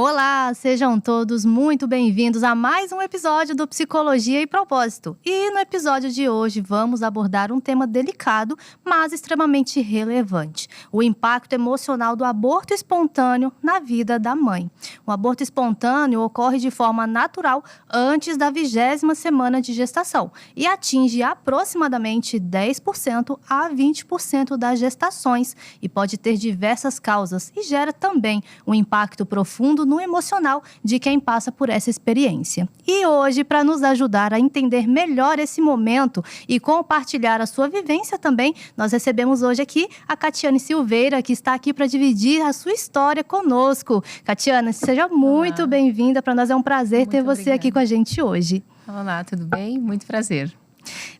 Olá, sejam todos muito bem-vindos a mais um episódio do Psicologia e Propósito. E no episódio de hoje vamos abordar um tema delicado, mas extremamente relevante: o impacto emocional do aborto espontâneo na vida da mãe. O aborto espontâneo ocorre de forma natural antes da 20ª semana de gestação e atinge aproximadamente 10% a 20% das gestações e pode ter diversas causas e gera também um impacto profundo no emocional de quem passa por essa experiência. E hoje, para nos ajudar a entender melhor esse momento e compartilhar a sua vivência também, nós recebemos hoje aqui a Catiane Silveira, que está aqui para dividir a sua história conosco. Catiane, seja muito bem-vinda. Para nós é um prazer ter você aqui com a gente hoje. Olá, tudo bem? Muito prazer.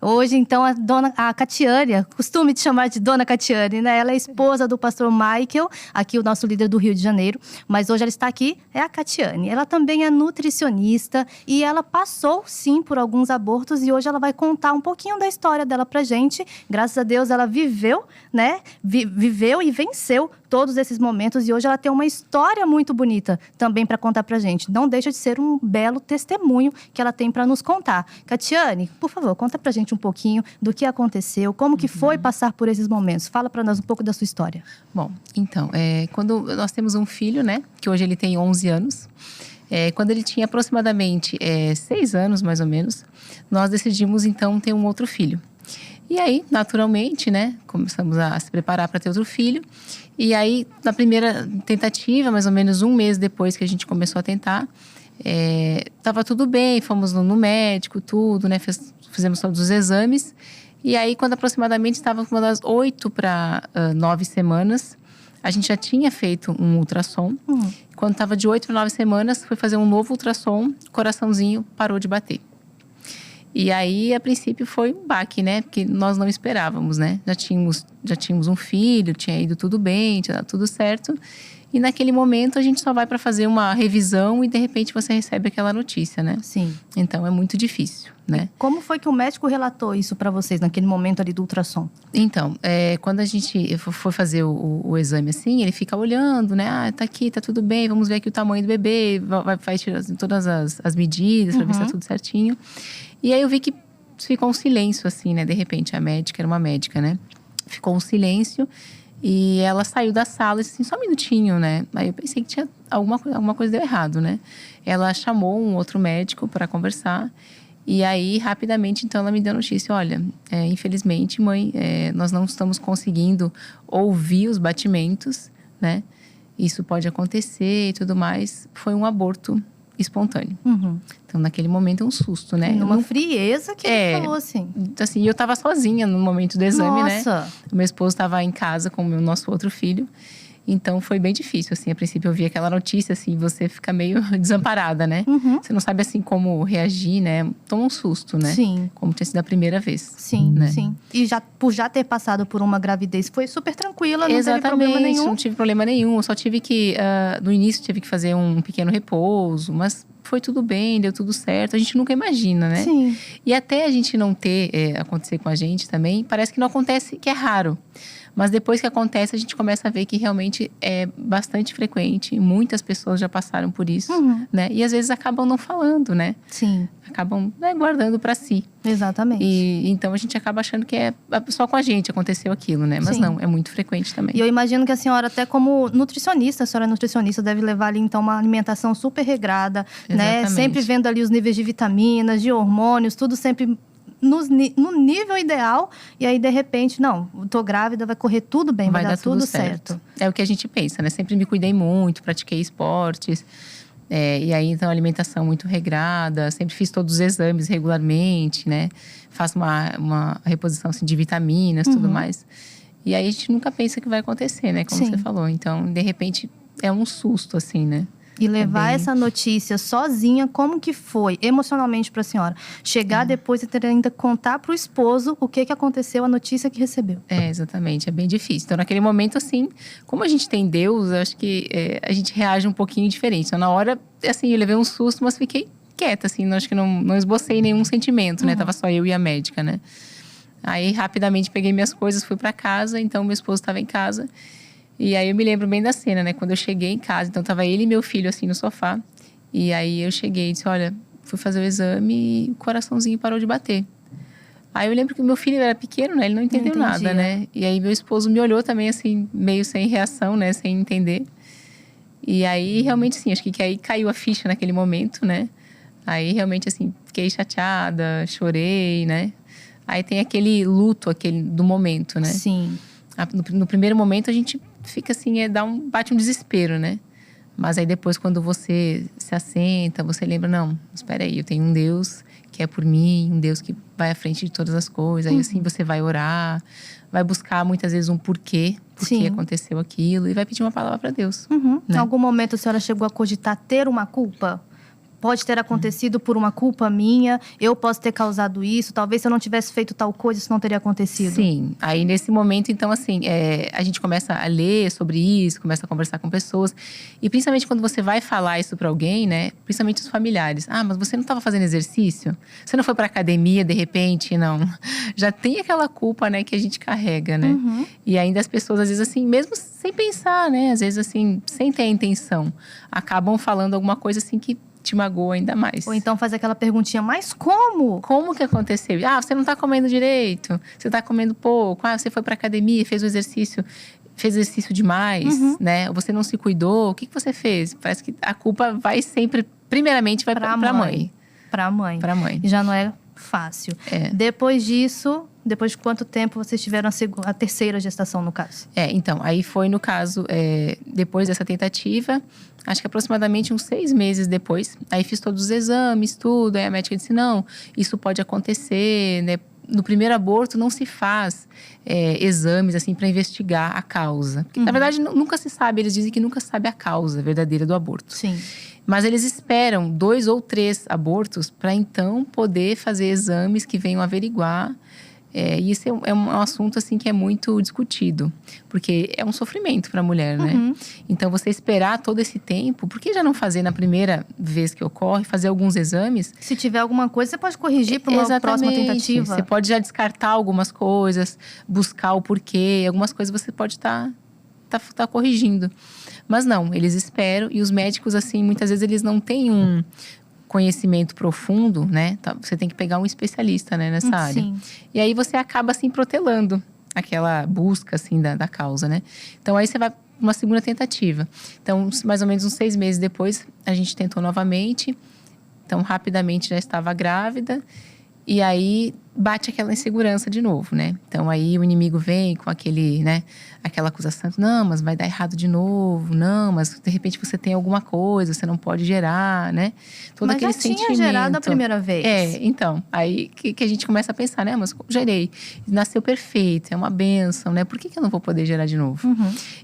Hoje, então, a Catiane, costume de chamar de Dona Catiane, né? Ela é esposa do pastor Michael, aqui o nosso líder do Rio de Janeiro. Mas hoje ela está aqui, é a Catiane. Ela também é nutricionista e ela passou, sim, por alguns abortos. E hoje ela vai contar um pouquinho da história dela pra gente. Graças a Deus, ela viveu, né? Viveu e venceu todos esses momentos. E hoje ela tem uma história muito bonita também para contar pra gente. Não deixa de ser um belo testemunho que ela tem para nos contar. Catiane, por favor, conta pra gente um pouquinho do que aconteceu, como que foi passar por esses momentos. Fala pra nós um pouco da sua história. Bom, então, quando nós temos um filho, né, que hoje ele tem 11 anos, quando ele tinha aproximadamente 6 anos, mais ou menos, nós decidimos, então, ter um outro filho. E aí, naturalmente, né, começamos a se preparar para ter outro filho. E aí, na primeira tentativa, mais ou menos um mês depois que a gente começou a tentar, tava tudo bem, fomos no médico, tudo, né, fizemos todos os exames. E aí, quando aproximadamente estava com uma das 8 para 9 semanas, a gente já tinha feito um ultrassom. Quando estava de 8 para 9 semanas, foi fazer um novo ultrassom, o coraçãozinho parou de bater. E aí, a princípio, foi um baque, né? Porque nós não esperávamos, né? Já tínhamos um filho, tinha ido tudo bem, tinha dado tudo certo. E naquele momento, a gente só vai para fazer uma revisão e, de repente, você recebe aquela notícia, né? Sim. Então, é muito difícil, né? E como foi que o médico relatou isso para vocês, naquele momento ali do ultrassom? Então, quando a gente for fazer o exame assim, ele fica olhando, né? Ah, tá aqui, tá tudo bem, vamos ver aqui o tamanho do bebê. Vai tirar todas as medidas para ver se tá tudo certinho. E aí, eu vi que ficou um silêncio, assim, né? De repente, a médica, era uma médica, né? Ficou um silêncio. E ela saiu da sala e disse assim, só um minutinho, né? Aí eu pensei que tinha alguma coisa deu errado, né? Ela chamou um outro médico para conversar. E aí, rapidamente, então, ela me deu a notícia. Olha, infelizmente, mãe, nós não estamos conseguindo ouvir os batimentos, né? Isso pode acontecer e tudo mais. Foi um aborto espontâneo. Então, naquele momento, é um susto, né? Uma frieza que ele falou assim. Assim, eu tava sozinha no momento do exame, Nossa. né? O meu esposo estava em casa com o nosso outro filho. Então, foi bem difícil, assim. A princípio, eu vi aquela notícia, assim, você fica meio desamparada, né? Você não sabe, assim, como reagir, né? Toma um susto, né? Sim. Como tinha sido a primeira vez. Sim, né? sim. E por já ter passado por uma gravidez, foi super tranquila, não teve problema nenhum? Não tive problema nenhum. Eu só tive que, no início, tive que fazer um pequeno repouso. Mas foi tudo bem, deu tudo certo. A gente nunca imagina, né? Sim. E até a gente não ter, acontecer com a gente também, parece que não acontece, que é raro. Mas depois que acontece, a gente começa a ver que realmente é bastante frequente. Muitas pessoas já passaram por isso, né? E às vezes acabam não falando, né? Sim. Acabam, né, guardando para si. Exatamente. E então a gente acaba achando que só com a gente aconteceu aquilo, né? Mas não, é muito frequente também. E eu imagino que a senhora, até como nutricionista, a senhora é nutricionista, deve levar ali então uma alimentação super regrada, né? Sempre vendo ali os níveis de vitaminas, de hormônios, tudo sempre no nível ideal. E aí, de repente, não, tô grávida, vai correr tudo bem, vai dar tudo certo. É o que a gente pensa, né? Sempre me cuidei muito, pratiquei esportes. E aí, então, alimentação muito regrada. Sempre fiz todos os exames regularmente, né? Faço uma reposição, assim, de vitaminas, tudo mais. E aí, a gente nunca pensa que vai acontecer, né? Como você falou. Então, de repente, é um susto, assim, né? E levar essa notícia sozinha, como que foi emocionalmente para a senhora? Chegar depois e ter ainda contar para o esposo o que aconteceu, a notícia que recebeu. Exatamente, é bem difícil. Então, naquele momento, assim, como a gente tem Deus, eu acho que a gente reage um pouquinho diferente. Então, na hora, assim, eu levei um susto, mas fiquei quieta, assim, acho que não esbocei nenhum sentimento, né? Tava só eu e a médica, né? Aí, rapidamente, peguei minhas coisas, fui para casa. Então, meu esposo estava em casa. E aí eu me lembro bem da cena, né? Quando eu cheguei em casa, então tava ele e meu filho assim no sofá. E aí eu cheguei e disse, olha, fui fazer o exame e o coraçãozinho parou de bater. Aí eu lembro que o meu filho era pequeno, né? Ele não entendeu nada, né? E aí meu esposo me olhou também assim, meio sem reação, né? Sem entender. E aí realmente sim, acho que aí caiu a ficha naquele momento, né? Aí realmente assim, fiquei chateada, chorei, né? Aí tem aquele luto, aquele do momento, né? Sim. No primeiro momento a gente fica assim, bate um desespero, né? Mas aí depois quando você se assenta, você lembra, não, espera aí, eu tenho um Deus que é por mim, um Deus que vai à frente de todas as coisas. Aí assim você vai orar, vai buscar muitas vezes um porquê, por que aconteceu aquilo, e vai pedir uma palavra para Deus. Em algum momento a senhora chegou a cogitar ter uma culpa? Pode ter acontecido por uma culpa minha, eu posso ter causado isso. Talvez se eu não tivesse feito tal coisa, isso não teria acontecido. Sim, aí nesse momento, então assim, a gente começa a ler sobre isso, começa a conversar com pessoas. E principalmente quando você vai falar isso pra alguém, né? Principalmente os familiares. Ah, mas você não estava fazendo exercício? Você não foi pra academia, de repente? Não. Já tem aquela culpa, né, que a gente carrega, né? E ainda as pessoas, às vezes assim, mesmo sem pensar, né? Às vezes assim, sem ter a intenção, acabam falando alguma coisa assim que te magoa ainda mais. Ou então faz aquela perguntinha, mas como? Como que aconteceu? Ah, você não tá comendo direito, você tá comendo pouco, você foi pra academia, fez exercício demais, né? Ou você não se cuidou, o que você fez? Parece que a culpa vai sempre, primeiramente, vai pra mãe. Pra mãe. Pra mãe. E já não é fácil. Depois disso, depois de quanto tempo vocês tiveram a terceira gestação, no caso? Então, aí foi no caso, depois dessa tentativa, acho que aproximadamente uns 6 meses depois. Aí fiz todos os exames, tudo. Aí a médica disse, não, isso pode acontecer, né? No primeiro aborto não se faz exames assim para investigar a causa. Porque, na verdade, nunca se sabe, eles dizem que nunca se sabe a causa verdadeira do aborto. Sim. Mas eles esperam 2 ou 3 abortos para então poder fazer exames que venham averiguar. E isso é um assunto assim que é muito discutido, porque é um sofrimento para a mulher, né? Então você esperar todo esse tempo, por que já não fazer na primeira vez que ocorre, fazer alguns exames? Se tiver alguma coisa, você pode corrigir para uma próxima tentativa. Você pode já descartar algumas coisas, buscar o porquê, algumas coisas você pode tá corrigindo. Mas não, eles esperam, e os médicos assim, muitas vezes eles não têm um conhecimento profundo, né? Você tem que pegar um especialista, né, nessa área. Sim. E aí você acaba assim protelando aquela busca assim da causa, né? Então aí você vai para uma segunda tentativa. Então, mais ou menos uns 6 meses depois, a gente tentou novamente. Então, rapidamente já estava grávida. E aí bate aquela insegurança de novo, né? Então aí o inimigo vem com aquele, né? Aquela acusação, não, mas vai dar errado de novo, não, mas de repente você tem alguma coisa, você não pode gerar, né? Todo mas aquele já sentimento. Tinha gerado a primeira vez. Então, aí que a gente começa a pensar, né? Mas gerei, nasceu perfeito, é uma bênção, né? Por que eu não vou poder gerar de novo?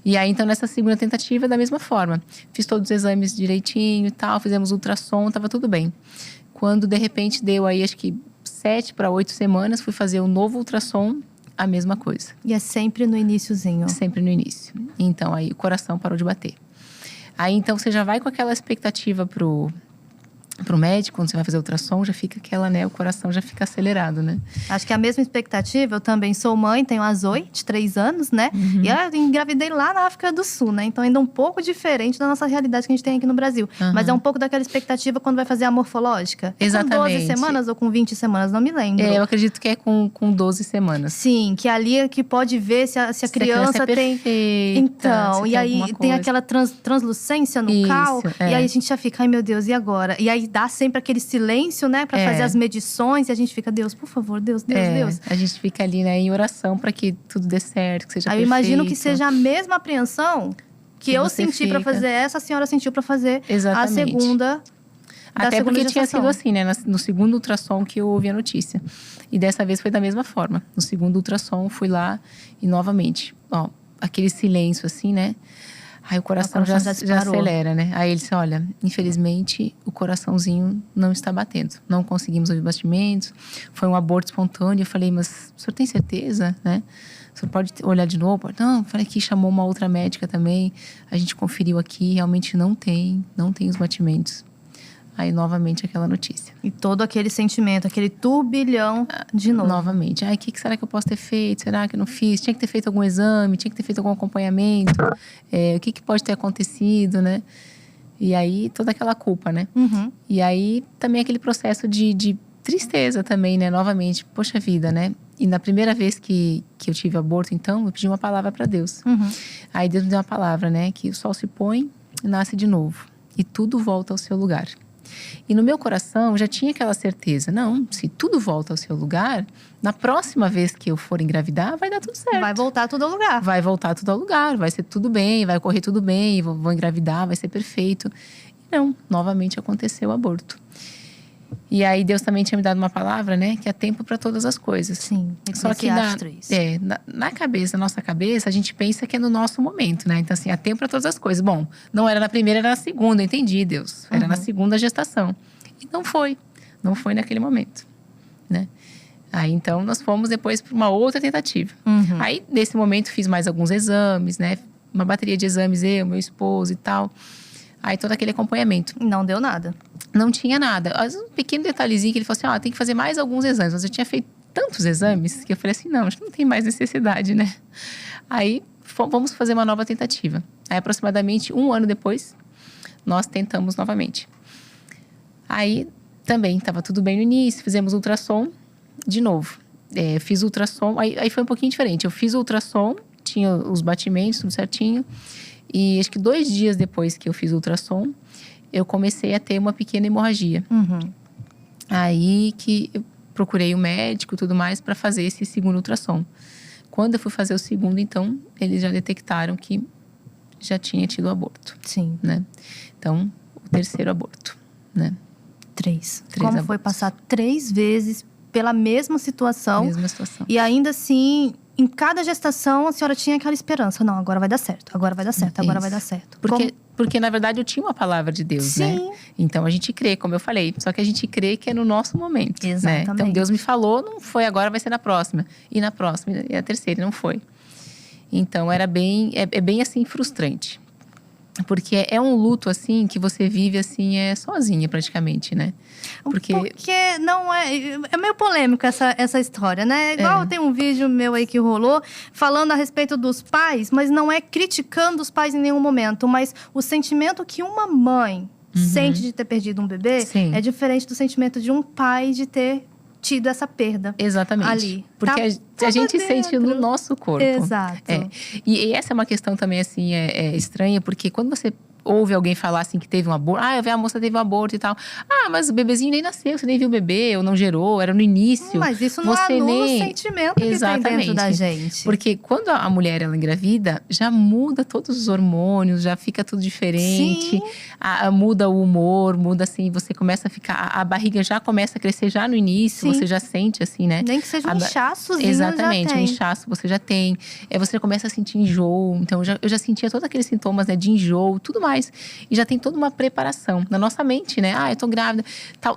E aí, então, nessa segunda tentativa, da mesma forma. Fiz todos os exames direitinho e tal, fizemos ultrassom, tava tudo bem. Quando, de repente, deu aí, acho que 7 para 8 semanas, fui fazer um novo ultrassom, a mesma coisa. E é sempre no iniciozinho? Sempre no início. Então, aí o coração parou de bater. Aí, então, você já vai com aquela expectativa pro médico, quando você vai fazer ultrassom, já fica aquela, né? O coração já fica acelerado, né? Acho que é a mesma expectativa. Eu também sou mãe, tenho a Zoe, de 3 anos, né? E eu engravidei lá na África do Sul, né? Então, ainda um pouco diferente da nossa realidade que a gente tem aqui no Brasil. Mas é um pouco daquela expectativa quando vai fazer a morfológica. Exatamente. Com 12 semanas ou com 20 semanas, não me lembro. Eu acredito que é com 12 semanas. Sim, que ali é que pode ver se a criança tem… perfeita, Então, e aí tem aquela translucência no cal. E aí a gente já fica, ai meu Deus, e agora? E aí dá sempre aquele silêncio, né? Pra fazer as medições. E a gente fica, Deus, por favor, Deus. A gente fica ali, né, em oração pra que tudo dê certo, que seja perfeito. Eu imagino que seja a mesma apreensão que eu senti pra fazer essa, a senhora sentiu pra fazer a segunda. Até porque tinha sido assim, né? No segundo ultrassom que eu ouvi a notícia. E dessa vez foi da mesma forma. No segundo ultrassom, fui lá e novamente, aquele silêncio assim, né? Aí o coração já acelera, né? Aí ele disse, olha, infelizmente o coraçãozinho não está batendo. Não conseguimos ouvir batimentos. Foi um aborto espontâneo. Eu falei, mas o senhor tem certeza, né? O senhor pode olhar de novo? Não, falei que chamou uma outra médica também. A gente conferiu aqui, realmente não tem os batimentos. Aí, novamente, aquela notícia. E todo aquele sentimento, aquele turbilhão de novo. Novamente. Ai, o que será que eu posso ter feito? Será que eu não fiz? Tinha que ter feito algum exame? Tinha que ter feito algum acompanhamento? O que pode ter acontecido, né? E aí, toda aquela culpa, né? Uhum. E aí, também aquele processo de tristeza também, né? Novamente, poxa vida, né? E na primeira vez que eu tive aborto, então, eu pedi uma palavra para Deus. Uhum. Aí Deus me deu uma palavra, né? Que o sol se põe e nasce de novo. E tudo volta ao seu lugar. E no meu coração já tinha aquela certeza. Não, se tudo volta ao seu lugar, na próxima vez que eu for engravidar, vai dar tudo certo. Vai voltar tudo ao lugar. Vai voltar tudo ao lugar, vai ser tudo bem, vai correr tudo bem, vou engravidar, vai ser perfeito. E não, novamente aconteceu o aborto. E aí Deus também tinha me dado uma palavra, né? Que é tempo para todas as coisas. Sim, só que na cabeça, na nossa cabeça, a gente pensa que é no nosso momento, né? Então assim, há tempo para todas as coisas. Bom, não era na primeira, era na segunda, entendi, Deus. Era na segunda gestação. E não foi naquele momento, né? Aí então nós fomos depois para uma outra tentativa. Aí nesse momento fiz mais alguns exames, né? Uma bateria de exames, eu, meu esposo e tal. Aí todo aquele acompanhamento. Não deu nada. Não tinha nada. Um pequeno detalhezinho que ele falou assim, tem que fazer mais alguns exames. Mas eu tinha feito tantos exames que eu falei assim, não, acho que não tem mais necessidade, né? Aí, vamos fazer uma nova tentativa. Aí, aproximadamente 1 ano depois, nós tentamos novamente. Aí, também, estava tudo bem no início. Fizemos ultrassom de novo. Fiz ultrassom, aí foi um pouquinho diferente. Eu fiz ultrassom, tinha os batimentos, tudo certinho. E acho que 2 dias depois que eu fiz ultrassom, eu comecei a ter uma pequena hemorragia. Aí que eu procurei o médico e tudo mais para fazer esse segundo ultrassom. Quando eu fui fazer o segundo, então, eles já detectaram que já tinha tido aborto. Sim. Né? Então, o terceiro aborto, né? 3. Três Como foi abortos. passar 3 vezes pela mesma situação? Mesma situação. E ainda assim, em cada gestação, a senhora tinha aquela esperança. Não, agora vai dar certo, agora vai dar certo, agora vai dar certo. Porque, na verdade, eu tinha uma palavra de Deus, Sim. né? Então, a gente crê, como eu falei. Só que a gente crê que é no nosso momento, Exatamente. né? Então, Deus me falou, não foi agora, vai ser na próxima. E na próxima, e a terceira, e não foi. Então, era bem, bem assim, frustrante. Porque é um luto, assim, que você vive, assim, sozinha, praticamente, né? Porque não é meio polêmico essa história, né? Igual tem um vídeo meu aí que rolou falando a respeito dos pais, mas não é criticando os pais em nenhum momento, mas o sentimento que uma mãe sente de ter perdido um bebê é diferente do sentimento de um pai de ter tido essa perda. Exatamente. Ali. Porque a gente sente no nosso corpo. Exato. E essa é uma questão também, assim, estranha, porque quando você ouve alguém falar assim que teve um aborto, eu vi a moça teve um aborto e tal. Mas o bebezinho nem nasceu, você nem viu o bebê, ou não gerou, era no início. Mas isso não anula o sentimento que tem dentro da gente. Porque quando a mulher, ela engravida, já muda todos os hormônios, já fica tudo diferente. Muda o humor, muda assim, você começa a ficar… A barriga já começa a crescer já no início, você já sente assim, né? Nem que seja um inchaçozinho, exatamente, já tem. Um inchaço você já tem. Você começa a sentir enjoo. Então, eu já sentia todos aqueles sintomas, né, de enjoo, tudo mais. E já tem toda uma preparação na nossa mente, né? Eu tô grávida,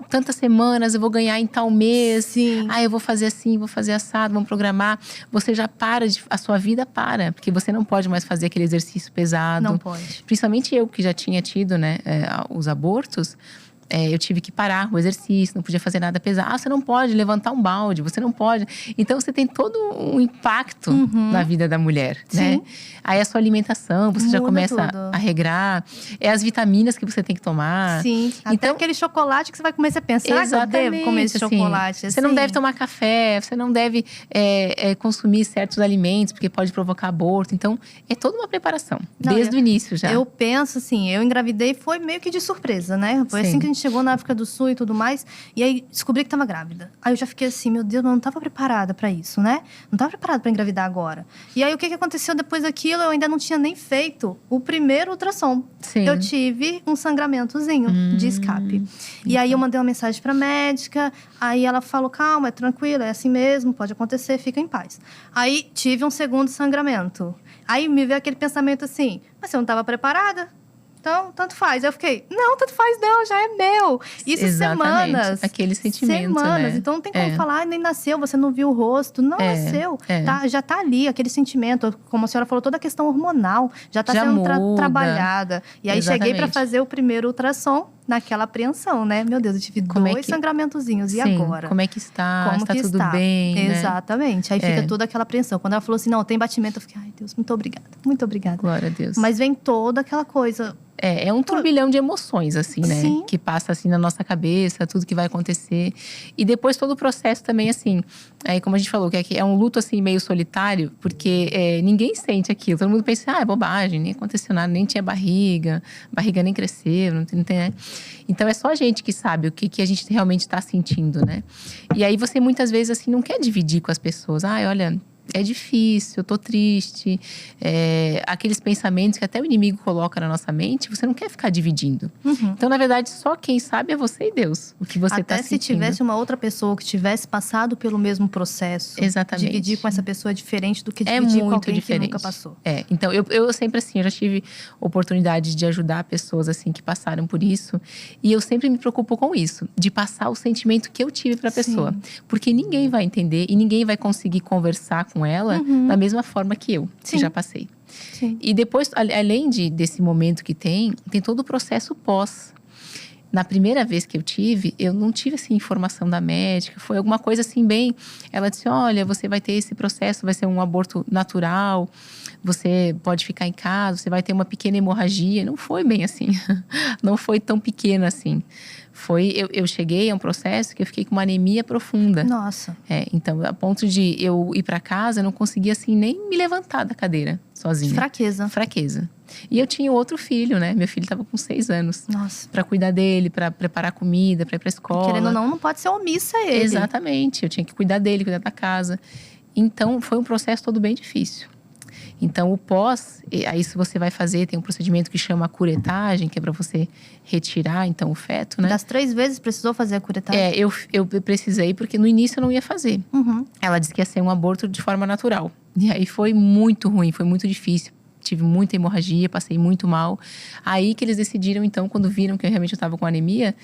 tantas semanas, eu vou ganhar em tal mês. Sim. Eu vou fazer assim, vou fazer assado, vamos programar. Você já a sua vida para. Porque você não pode mais fazer aquele exercício pesado. Não pode. Principalmente eu, que já tinha tido, né, os abortos. Eu tive que parar o exercício, não podia fazer nada pesado. Você não pode levantar um balde, você não pode. Então, você tem todo um impacto na vida da mulher, né? Aí, a sua alimentação, você já começa a regrar. As vitaminas que você tem que tomar. Sim, até aquele chocolate que você vai comer, você pensa, que eu devo comer esse chocolate? Você não deve tomar café, você não deve consumir certos alimentos, porque pode provocar aborto. Então, é toda uma preparação, desde o início já. Eu penso assim, eu engravidei foi meio que de surpresa, né? Foi assim que a gente chegou na África do Sul e tudo mais. E aí, descobri que tava grávida. Aí eu já fiquei assim, meu Deus, eu não tava preparada pra isso, né? Não tava preparada pra engravidar agora. E aí, o que aconteceu depois daquilo? Eu ainda não tinha nem feito o primeiro ultrassom. Sim. Eu tive um sangramentozinho de escape. E aí, eu mandei uma mensagem pra médica. Aí, ela falou, calma, é tranquilo, é assim mesmo, pode acontecer, fica em paz. Aí, tive um segundo sangramento. Aí, me veio aquele pensamento assim, mas você não tava preparada? Então, tanto faz. Eu fiquei, não, tanto faz não, já é meu. Isso semanas. Aquele sentimento, semanas. né? Então, não tem como falar, nem nasceu, você não viu o rosto. Não nasceu. Tá, já tá ali, aquele sentimento. Como a senhora falou, toda a questão hormonal já tá sendo trabalhada. E aí, cheguei para fazer o primeiro ultrassom. naquela apreensão, né? Meu Deus, eu tive Como é dois que- sangramentozinhos, e Sim, agora? como é que está? Como Está que tudo está? bem, né? Exatamente. Aí fica toda aquela apreensão. Quando ela falou assim, não, tem batimento, eu fiquei, ai Deus, muito obrigada, muito obrigada. Glória a Deus. Mas vem toda aquela coisa. É um turbilhão de emoções, assim, né? Sim. Que passa, assim, na nossa cabeça, tudo que vai acontecer. E depois todo o processo também, assim… Aí, como a gente falou, que é um luto, assim, meio solitário. Porque ninguém sente aquilo. Todo mundo pensa, é bobagem, nem aconteceu nada. Nem tinha barriga nem cresceu, não tem… Né? Então, é só a gente que sabe o que a gente realmente está sentindo, né? E aí, você muitas vezes, assim, não quer dividir com as pessoas. Olha… É difícil, eu tô triste. Aqueles pensamentos que até o inimigo coloca na nossa mente, você não quer ficar dividindo. Uhum. Então, na verdade, só quem sabe é você e Deus. O que você tá Até se sentindo. tivesse uma outra pessoa que tivesse passado pelo mesmo processo. Exatamente. Dividir com essa pessoa é diferente do que dividir com muito alguém diferente. que nunca passou. Então, eu sempre assim, eu já tive oportunidade de ajudar pessoas assim que passaram por isso. E eu sempre me preocupo com isso. De passar o sentimento que eu tive pra pessoa. Porque ninguém vai entender e ninguém vai conseguir conversar com ela da mesma forma que eu, que já passei. Sim. E depois, além desse momento que tem todo o processo pós. Na primeira vez que eu tive, eu não tive assim informação da médica, foi alguma coisa assim bem… Ela disse, olha, você vai ter esse processo, vai ser um aborto natural, você pode ficar em casa, você vai ter uma pequena hemorragia. Não foi bem assim, não foi tão pequena assim. Eu cheguei a um processo que eu fiquei com uma anemia profunda. Nossa. Então, a ponto de eu ir para casa, eu não conseguia assim nem me levantar da cadeira sozinha. Fraqueza. E eu tinha outro filho, né? Meu filho estava com 6 anos. Nossa. Para cuidar dele, para preparar comida, para ir para escola. Querendo ou não pode ser omissa ele. Exatamente. Eu tinha que cuidar dele, cuidar da casa. Então, foi um processo todo bem difícil. Então, o pós, aí se você vai fazer, tem um procedimento que chama curetagem, que é para você retirar, então, o feto, né? Das 3 vezes precisou fazer a curetagem? Eu precisei, porque no início eu não ia fazer. Uhum. Ela disse que ia ser um aborto de forma natural. E aí foi muito ruim, foi muito difícil. Tive muita hemorragia, passei muito mal. Aí que eles decidiram, então, quando viram que eu realmente estava com anemia,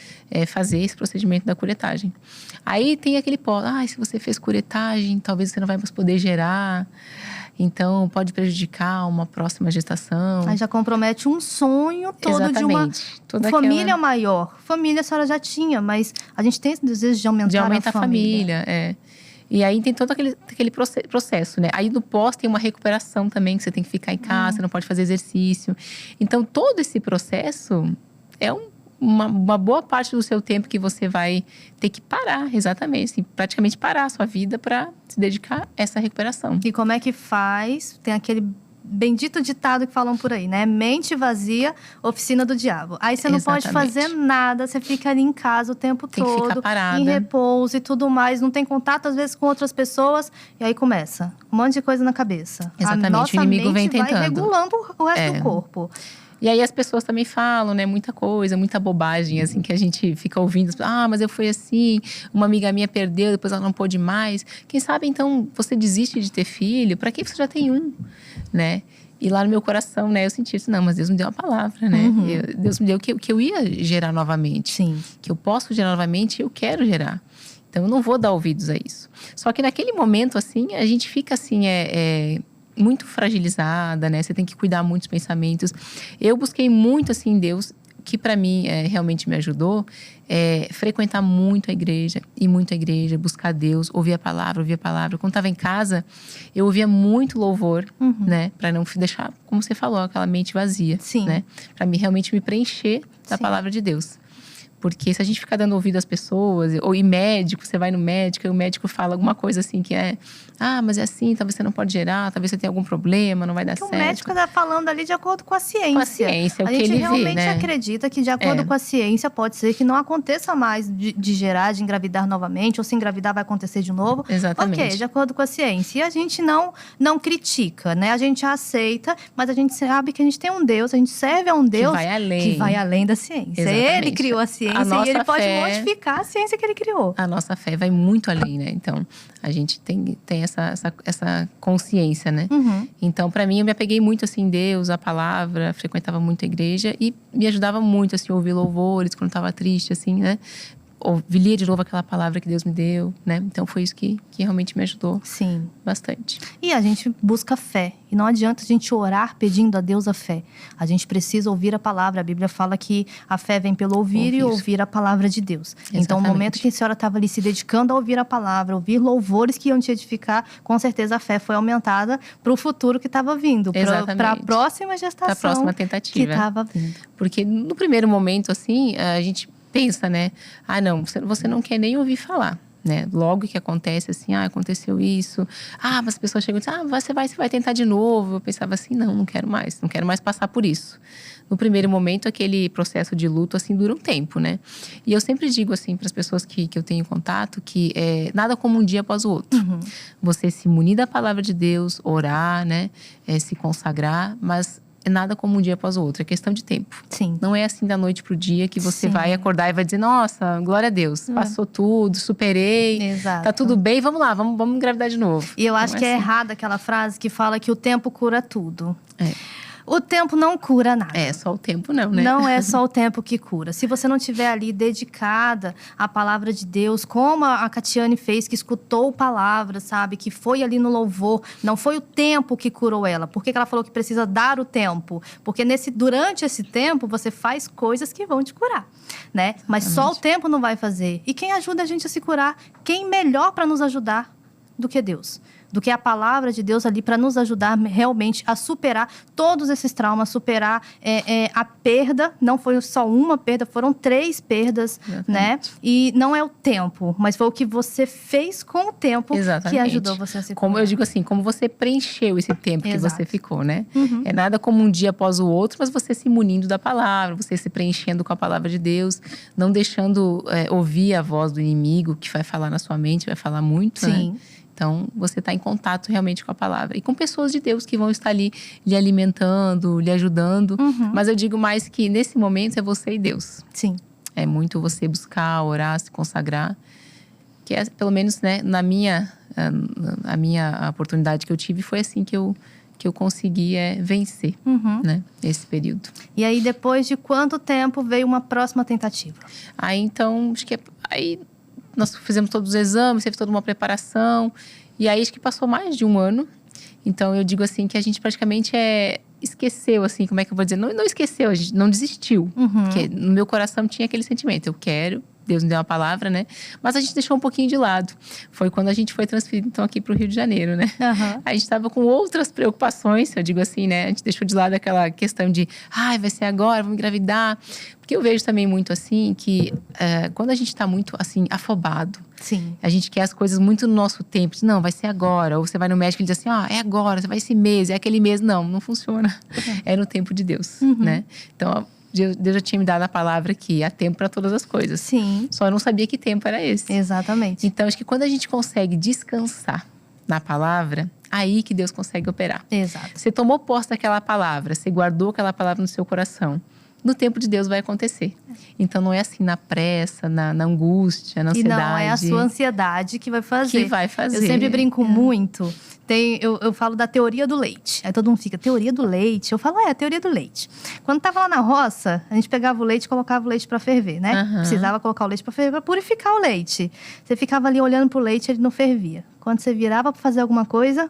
fazer esse procedimento da curetagem. Aí tem aquele pó, se você fez curetagem, talvez você não vai mais poder gerar. Então, pode prejudicar uma próxima gestação. Aí já compromete um sonho todo. Exatamente. De uma família maior. Família a senhora já tinha, mas a gente tem esse desejo de aumentar a família. E aí tem todo aquele processo, né? Aí no pós tem uma recuperação também, que você tem que ficar em casa, você não pode fazer exercício. Então, todo esse processo é uma boa parte do seu tempo que você vai ter que parar, exatamente. Assim, praticamente parar a sua vida para se dedicar a essa recuperação. E como é que faz? Tem aquele bendito ditado que falam por aí, né? Mente vazia, oficina do diabo. Aí você não pode fazer nada, você fica ali em casa o tempo todo. Tem que ficar parada. Em repouso e tudo mais. Não tem contato, às vezes, com outras pessoas. E aí começa um monte de coisa na cabeça. Exatamente, a nossa o inimigo vem tentando. vai regulando o resto do corpo. E aí as pessoas também falam, né, muita coisa, muita bobagem, assim, que a gente fica ouvindo. Mas eu fui assim, uma amiga minha perdeu, depois ela não pôde mais. Quem sabe, então, você desiste de ter filho? Para que você já tem um, né? E lá no meu coração, né, eu senti isso. Não, mas Deus me deu uma palavra, né? Deus me deu que eu ia gerar novamente. Sim. Que eu posso gerar novamente e eu quero gerar. Então, eu não vou dar ouvidos a isso. Só que naquele momento, assim, a gente fica assim, muito fragilizada, né? Você tem que cuidar muito dos pensamentos. Eu busquei muito, assim, em Deus, que para mim realmente me ajudou, frequentar muito a igreja, ir muito à igreja, buscar Deus, ouvir a palavra. Quando estava em casa, eu ouvia muito louvor, né? Para não deixar, como você falou, aquela mente vazia, Sim. né? Para mim realmente me preencher da palavra de Deus. Porque se a gente ficar dando ouvido às pessoas, ou ir médico, você vai no médico e o médico fala alguma coisa assim que mas é assim, talvez você não pode gerar, talvez você tenha algum problema, não vai dar certo. O médico está falando ali de acordo com a ciência. Com a ciência, o que ele vê, né? A gente realmente acredita que de acordo com a ciência pode ser que não aconteça mais de gerar, de engravidar novamente, ou se engravidar vai acontecer de novo. Exatamente. Ok, de acordo com a ciência. E a gente não critica, né? A gente aceita, mas a gente sabe que a gente tem um Deus, a gente serve a um Deus que vai além da ciência. Exatamente. Ele criou a ciência e ele pode modificar a ciência que ele criou. A nossa fé vai muito além, né? Então, a gente tem essa consciência, né? Então, para mim, eu me apeguei muito, assim, em Deus, a palavra. Frequentava muito a igreja. E me ajudava muito, assim, a ouvir louvores quando eu tava triste, assim, né? lia de novo aquela palavra que Deus me deu, né? Então foi isso que realmente me ajudou. Sim. Bastante. E a gente busca fé. E não adianta a gente orar pedindo a Deus a fé. A gente precisa ouvir a palavra. A Bíblia fala que a fé vem pelo ouvir e ouvir a palavra de Deus. Exatamente. Então, no momento que a senhora estava ali se dedicando a ouvir a palavra, ouvir louvores que iam te edificar, com certeza a fé foi aumentada para o futuro que estava vindo. Para a próxima gestação. Para a próxima tentativa. Que estava vindo. Porque no primeiro momento, assim, a gente pensa, né? Ah, não, você não quer nem ouvir falar. Né? Logo que acontece assim, aconteceu isso. Mas as pessoas chegam e dizem, você vai tentar de novo. Eu pensava assim, não quero mais passar por isso. No primeiro momento, aquele processo de luto, assim, dura um tempo, né? E eu sempre digo, assim, para as pessoas que eu tenho contato, que nada como um dia após o outro. Uhum. Você se munir da palavra de Deus, orar, né? Se consagrar, mas nada como um dia após o outro, é questão de tempo. Sim. Não é assim da noite pro dia que você Sim. vai acordar e vai dizer, nossa, glória a Deus, passou tudo, superei, Exato. Tá tudo bem, vamos lá, vamos engravidar de novo. E eu acho Então, que é assim. errada aquela frase que fala que o tempo cura tudo. É. O tempo não cura nada. Só o tempo não, né? Não é só o tempo que cura. Se você não estiver ali dedicada à palavra de Deus, como a Catiane fez, que escutou palavras, sabe? Que foi ali no louvor. Não foi o tempo que curou ela. Por que ela falou que precisa dar o tempo? Porque durante esse tempo, você faz coisas que vão te curar, né? Mas só o tempo não vai fazer. E quem ajuda a gente a se curar? Quem melhor para nos ajudar do que Deus? Do que a palavra de Deus ali para nos ajudar realmente a superar todos esses traumas, superar a perda. Não foi só uma perda, foram 3 perdas, né? E não é o tempo, mas foi o que você fez com o tempo que ajudou você a se curar. Como eu digo assim, como você preencheu esse tempo que você ficou, né? Uhum. É nada como um dia após o outro, mas você se munindo da palavra, você se preenchendo com a palavra de Deus, não deixando ouvir a voz do inimigo que vai falar na sua mente, vai falar muito, Sim. né? Então, você está em contato realmente com a palavra. E com pessoas de Deus que vão estar ali lhe alimentando, lhe ajudando. Uhum. Mas eu digo mais que nesse momento é você e Deus. Sim. É muito você buscar, orar, se consagrar. Que é, pelo menos, né, a minha oportunidade que eu tive foi assim que eu consegui vencer, né, esse período. E aí, depois de quanto tempo veio uma próxima tentativa? Aí, então, acho que aí nós fizemos todos os exames, teve toda uma preparação. E aí, acho que passou mais de um ano. Então, eu digo assim, que a gente praticamente esqueceu, assim, como é que eu vou dizer? Não esqueceu, a gente não desistiu. Porque no meu coração tinha aquele sentimento, eu quero, Deus me deu uma palavra, né? Mas a gente deixou um pouquinho de lado. Foi quando a gente foi transferido, então, aqui para o Rio de Janeiro, né? Uhum. A gente estava com outras preocupações, eu digo assim, né? A gente deixou de lado aquela questão de, vai ser agora, vamos engravidar. Porque eu vejo também muito assim, que quando a gente está muito, assim, afobado, Sim. a gente quer as coisas muito no nosso tempo. Diz, não, vai ser agora. Ou você vai no médico e ele diz assim, é agora, você vai esse mês, é aquele mês. Não funciona. É no tempo de Deus, né? Então, Deus já tinha me dado a palavra que há tempo para todas as coisas. Sim. Só eu não sabia que tempo era esse. Exatamente. Então, acho que quando a gente consegue descansar na palavra, aí que Deus consegue operar. Exato. Você tomou posse daquela palavra, você guardou aquela palavra no seu coração. No tempo de Deus vai acontecer. Então, não é assim na pressa, na angústia, na ansiedade. E não é a sua ansiedade que vai fazer. Que vai fazer. Eu sempre brinco muito. Eu falo da teoria do leite. Aí todo mundo fica, teoria do leite? Eu falo, a teoria do leite. Quando tava lá na roça, a gente pegava o leite e colocava o leite para ferver, né? Precisava colocar o leite para ferver, para purificar o leite. Você ficava ali olhando pro leite, ele não fervia. Quando você virava para fazer alguma coisa,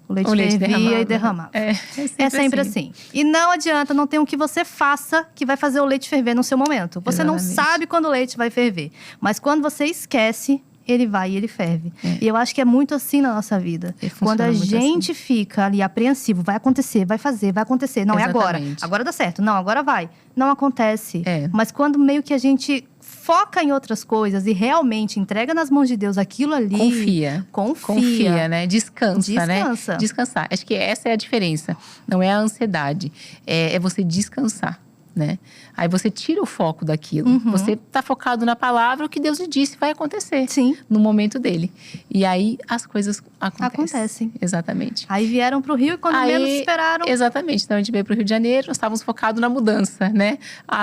o leite fervia e derramava. É sempre assim. E não adianta, não tem o que você faça que vai fazer o leite ferver no seu momento. Você Exatamente. não sabe quando o leite vai ferver. Mas quando você esquece, ele vai e ele ferve. E eu acho que é muito assim na nossa vida. Quando a gente fica ali apreensivo, vai acontecer, vai fazer, vai acontecer. Não, Exatamente. é agora. Agora dá certo. Não, agora vai. Não acontece. É. Mas quando meio que a gente foca em outras coisas e realmente entrega nas mãos de Deus aquilo ali… Confia, né? Descansa, né? Descansar. Acho que essa é a diferença. Não é a ansiedade. É você descansar, né? Aí você tira o foco daquilo. Você tá focado na palavra, o que Deus lhe disse vai acontecer. Sim. No momento dele. E aí as coisas acontecem. Exatamente. Aí vieram pro Rio e quando menos esperaram… Exatamente. Então a gente veio pro Rio de Janeiro, nós estávamos focados na mudança, né?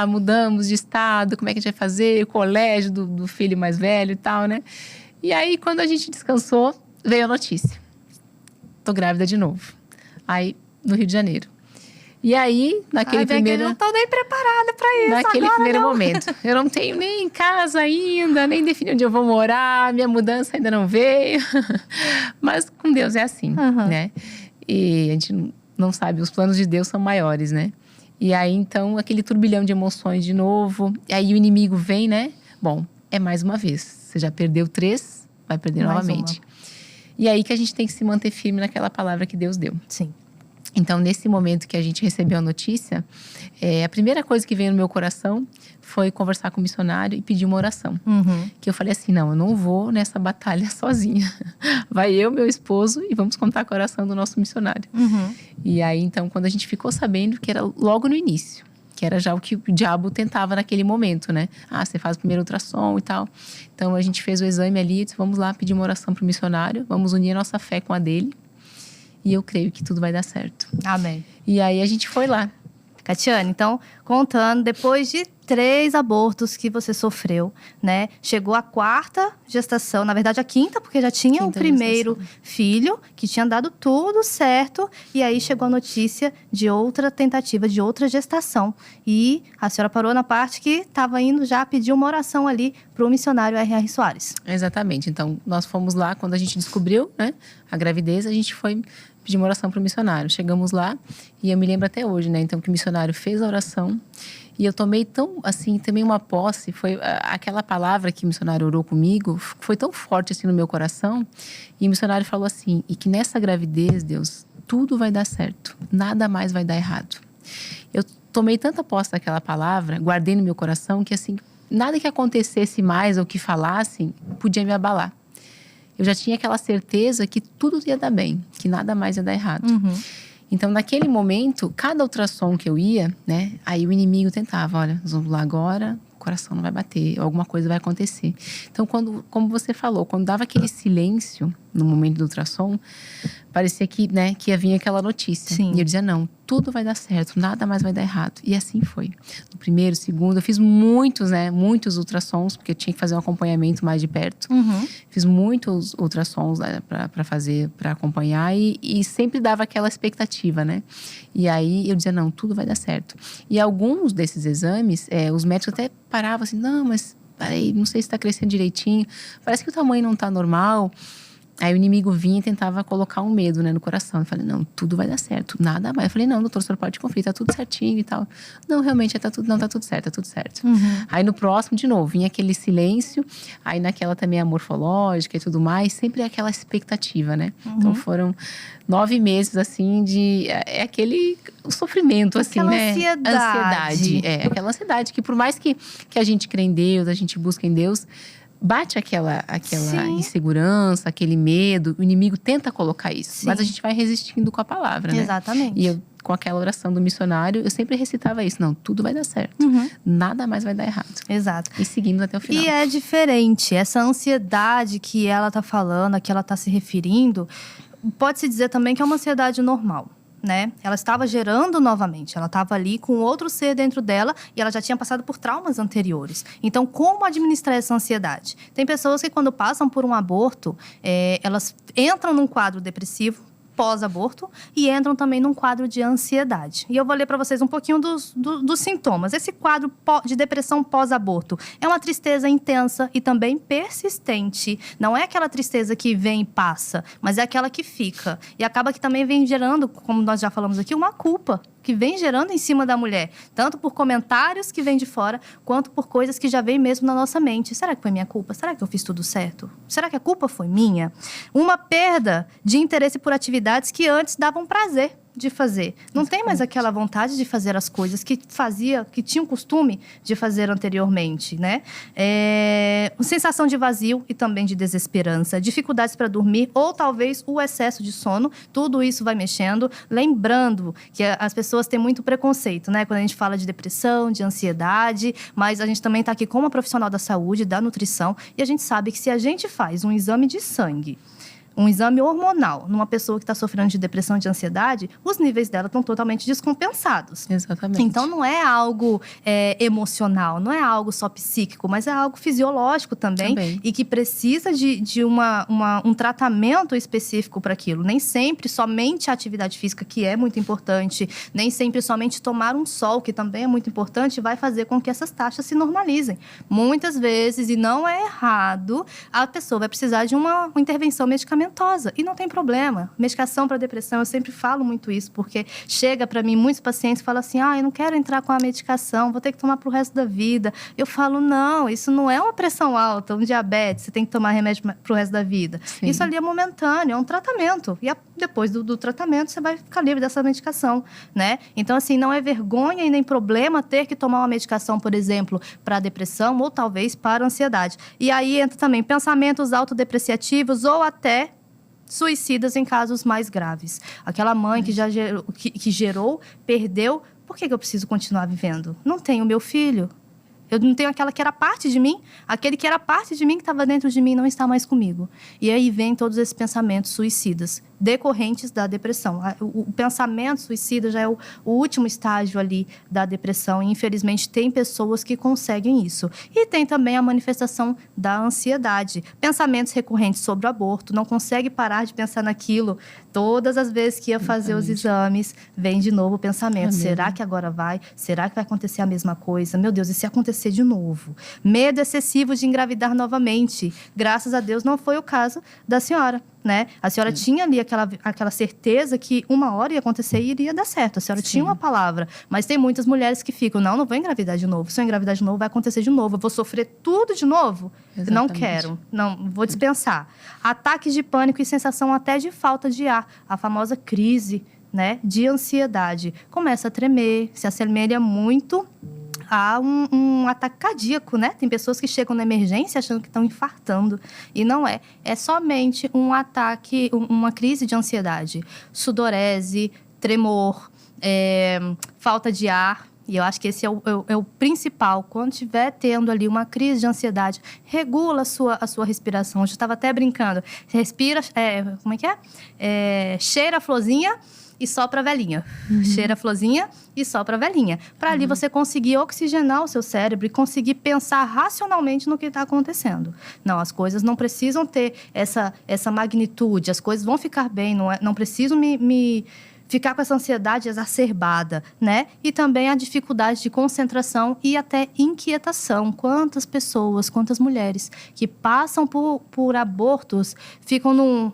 Mudamos de estado, como é que a gente vai fazer? O colégio do filho mais velho e tal, né? E aí quando a gente descansou, veio a notícia. Tô grávida de novo. Aí, no Rio de Janeiro. E aí, naquele primeiro... Eu não tô nem preparada pra isso Naquele agora, primeiro não. momento. Eu não tenho nem casa ainda, nem defini onde eu vou morar. Minha mudança ainda não veio. Mas com Deus é assim, né? E a gente não sabe, os planos de Deus são maiores, né? E aí, então, aquele turbilhão de emoções de novo. E aí o inimigo vem, né? Bom, é mais uma vez. Você já perdeu 3, vai perder Mais novamente. uma. E aí que a gente tem que se manter firme naquela palavra que Deus deu. Sim. Então, nesse momento que a gente recebeu a notícia, a primeira coisa que veio no meu coração foi conversar com o missionário e pedir uma oração. Que eu falei assim, não, eu não vou nessa batalha sozinha. Vai eu, meu esposo, e vamos contar com a oração do nosso missionário. E aí, então, quando a gente ficou sabendo que era logo no início, que era já o que o diabo tentava naquele momento, né? Ah, você faz o primeiro ultrassom e tal. Então, a gente fez o exame ali e disse, vamos lá pedir uma oração para o missionário, vamos unir a nossa fé com a dele. E eu creio que tudo vai dar certo. Amém. E aí a gente foi lá. Catiane, então, contando, depois de 3 abortos que você sofreu, né? Chegou a 4ª gestação, na verdade a 5ª, porque já tinha o primeiro filho, que tinha dado tudo certo. E aí chegou a notícia de outra tentativa, de outra gestação. E a senhora parou na parte que estava indo já pedir uma oração ali para o missionário R.R. Soares. Exatamente. Então, nós fomos lá, quando a gente descobriu, né, a gravidez, a gente foi pedir uma oração para o missionário. Chegamos lá e eu me lembro até hoje, né? Então, que o missionário fez a oração e eu tomei tão, assim, também uma posse. Foi aquela palavra que o missionário orou comigo, foi tão forte, assim, no meu coração. E o missionário falou assim, e que nessa gravidez, Deus, tudo vai dar certo. Nada mais vai dar errado. Eu tomei tanta posse daquela palavra, guardei no meu coração, que assim, nada que acontecesse mais ou que falassem podia me abalar. Eu já tinha aquela certeza que tudo ia dar bem, que nada mais ia dar errado. Então, naquele momento, cada ultrassom que eu ia, né? Aí o inimigo tentava, olha, nós vamos lá agora, o coração não vai bater, alguma coisa vai acontecer. Então, como você falou, quando dava aquele silêncio no momento do ultrassom, parecia que, né, que ia vir aquela notícia. Sim. E eu dizia, não, tudo vai dar certo, nada mais vai dar errado. E assim foi. No primeiro, segundo, eu fiz muitos ultrassons, porque eu tinha que fazer um acompanhamento mais de perto. Fiz muitos ultrassons, né, para acompanhar e sempre dava aquela expectativa, né? E aí eu dizia, não, tudo vai dar certo. E alguns desses exames, os médicos até paravam assim, não, mas peraí, não sei se está crescendo direitinho, parece que o tamanho não está normal. Aí o inimigo vinha e tentava colocar um medo, né, no coração. Eu falei, não, tudo vai dar certo, nada mais. Eu falei, não, doutor, o senhor pode conferir, tá tudo certinho e tal. Não, realmente, tá tudo certo, tá tudo certo. Aí no próximo, de novo, vinha aquele silêncio. Aí naquela também a morfológica e tudo mais, sempre aquela expectativa, né? Então foram 9 meses, assim, de... aquele sofrimento, assim, aquela né? ansiedade. Aquela ansiedade que por mais que a gente crê em Deus, a gente busca em Deus, bate aquela insegurança, aquele medo. O inimigo tenta colocar isso. Sim. Mas a gente vai resistindo com a palavra, né? Exatamente. E eu, com aquela oração do missionário, eu sempre recitava isso. Não, tudo vai dar certo. Nada mais vai dar errado. Exato. E seguimos até o final. E é diferente. Essa ansiedade que ela tá falando, a que ela tá se referindo, pode-se dizer também que é uma ansiedade normal. Né? Ela estava gerando novamente, ela estava ali com outro ser dentro dela e ela já tinha passado por traumas anteriores. Então, como administrar essa ansiedade? Tem pessoas que quando passam por um aborto, elas entram num quadro depressivo, pós-aborto, e entram também num quadro de ansiedade. E eu vou ler para vocês um pouquinho dos sintomas. Esse quadro de depressão pós-aborto é uma tristeza intensa e também persistente. Não é aquela tristeza que vem e passa, mas é aquela que fica. E acaba que também vem gerando, como nós já falamos aqui, uma culpa que vem gerando em cima da mulher. Tanto por comentários que vêm de fora, quanto por coisas que já vêm mesmo na nossa mente. Será que foi minha culpa? Será que eu fiz tudo certo? Será que a culpa foi minha? Uma perda de interesse por atividades que antes davam prazer de fazer. Não tem mais aquela vontade de fazer as coisas que tinha o costume de fazer anteriormente, né? Sensação de vazio e também de desesperança, dificuldades para dormir ou talvez o excesso de sono, tudo isso vai mexendo. Lembrando que as pessoas têm muito preconceito, né? Quando a gente fala de depressão, de ansiedade, mas a gente também está aqui como uma profissional da saúde, da nutrição, e a gente sabe que se a gente faz um exame de sangue um exame hormonal numa pessoa que está sofrendo de depressão e de ansiedade, os níveis dela estão totalmente descompensados. Exatamente. Então, não é algo emocional, não é algo só psíquico, mas é algo fisiológico também. E que precisa de um tratamento específico para aquilo. Nem sempre somente a atividade física, que é muito importante, nem sempre somente tomar um sol, que também é muito importante, vai fazer com que essas taxas se normalizem. Muitas vezes, e não é errado, a pessoa vai precisar de uma intervenção medicamentosa. E não tem problema. Medicação para depressão, eu sempre falo muito isso, porque chega para mim muitos pacientes e falam assim, eu não quero entrar com a medicação, vou ter que tomar pro resto da vida. Eu falo, não, isso não é uma pressão alta, um diabetes, você tem que tomar remédio pro resto da vida. Sim. Isso ali é momentâneo, é um tratamento. E depois do tratamento, você vai ficar livre dessa medicação, né? Então, assim, não é vergonha e nem problema ter que tomar uma medicação, por exemplo, para depressão ou talvez para ansiedade. E aí entra também pensamentos autodepreciativos ou até suicidas em casos mais graves. Aquela mãe que já gerou, perdeu, por que eu preciso continuar vivendo? Não tenho meu filho. Eu não tenho aquela que era parte de mim. Aquele que era parte de mim, que estava dentro de mim, não está mais comigo. E aí vem todos esses pensamentos suicidas, decorrentes da depressão. O pensamento suicida já é o último estágio ali da depressão. E, infelizmente, tem pessoas que conseguem isso. E tem também a manifestação da ansiedade. Pensamentos recorrentes sobre o aborto. Não consegue parar de pensar naquilo. Todas as vezes que ia fazer os exames, vem de novo o pensamento. Será que agora vai? Será que vai acontecer a mesma coisa? Meu Deus, e se acontecer de novo? Medo excessivo de engravidar novamente. Graças a Deus não foi o caso da senhora, né? A senhora tinha ali aquela certeza que uma hora ia acontecer e iria dar certo. A senhora tinha uma palavra. Mas tem muitas mulheres que ficam, não vou engravidar de novo. Se eu engravidar de novo, vai acontecer de novo. Eu vou sofrer tudo de novo? Exatamente. Não quero. Não, vou dispensar. Ataques de pânico e sensação até de falta de ar. A famosa crise, né, de ansiedade. Começa a tremer, se assemelha muito a um ataque cardíaco, né? Tem pessoas que chegam na emergência achando que estão infartando. E não é. É somente um ataque, uma crise de ansiedade. Sudorese, tremor, falta de ar. E eu acho que esse é o principal. Quando estiver tendo ali uma crise de ansiedade, regula a sua respiração. Eu já estava até brincando. Respira, como é que é? Cheira a florzinha e sopra a velhinha. Cheira a florzinha e sopra a velhinha. Para ali você conseguir oxigenar o seu cérebro e conseguir pensar racionalmente no que está acontecendo. Não, as coisas não precisam ter essa magnitude. As coisas vão ficar bem. Não preciso me ficar com essa ansiedade exacerbada, né? E também a dificuldade de concentração e até inquietação. Quantas pessoas, quantas mulheres que passam por abortos ficam num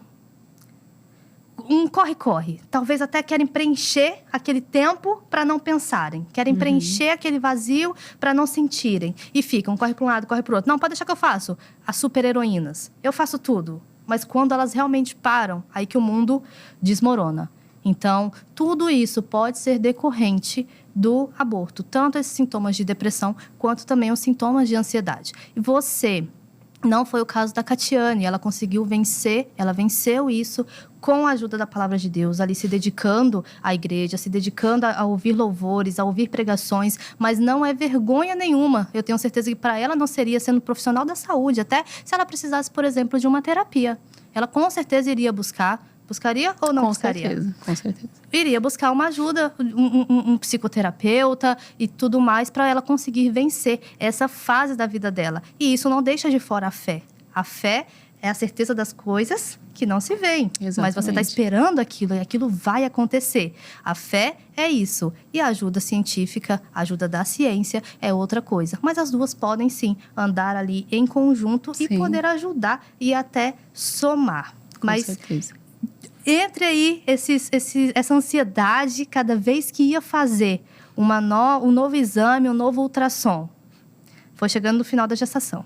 corre-corre. Talvez até querem preencher aquele tempo para não pensarem. Querem preencher aquele vazio para não sentirem. E ficam, corre para um lado, corre para o outro. Não, pode deixar que eu faço. As super-heroínas. Eu faço tudo. Mas quando elas realmente param, aí que o mundo desmorona. Então, tudo isso pode ser decorrente do aborto. Tanto esses sintomas de depressão, quanto também os sintomas de ansiedade. E você... Não foi o caso da Catiane, ela conseguiu vencer, ela venceu isso com a ajuda da palavra de Deus, ali se dedicando à igreja, se dedicando a ouvir louvores, a ouvir pregações, mas não é vergonha nenhuma. Eu tenho certeza que para ela não seria sendo profissional da saúde, até se ela precisasse, por exemplo, de uma terapia. Ela com certeza iria buscaria ou não buscaria? Com certeza. Iria buscar uma ajuda, um psicoterapeuta e tudo mais para ela conseguir vencer essa fase da vida dela. E isso não deixa de fora a fé. A fé é a certeza das coisas que não se veem. Exatamente. Mas você está esperando aquilo e aquilo vai acontecer. A fé é isso. E a ajuda científica, a ajuda da ciência é outra coisa. Mas as duas podem sim andar ali em conjunto e poder ajudar e até somar. Com certeza. Entre aí essa ansiedade cada vez que ia fazer um novo exame, um novo ultrassom. Foi chegando no final da gestação.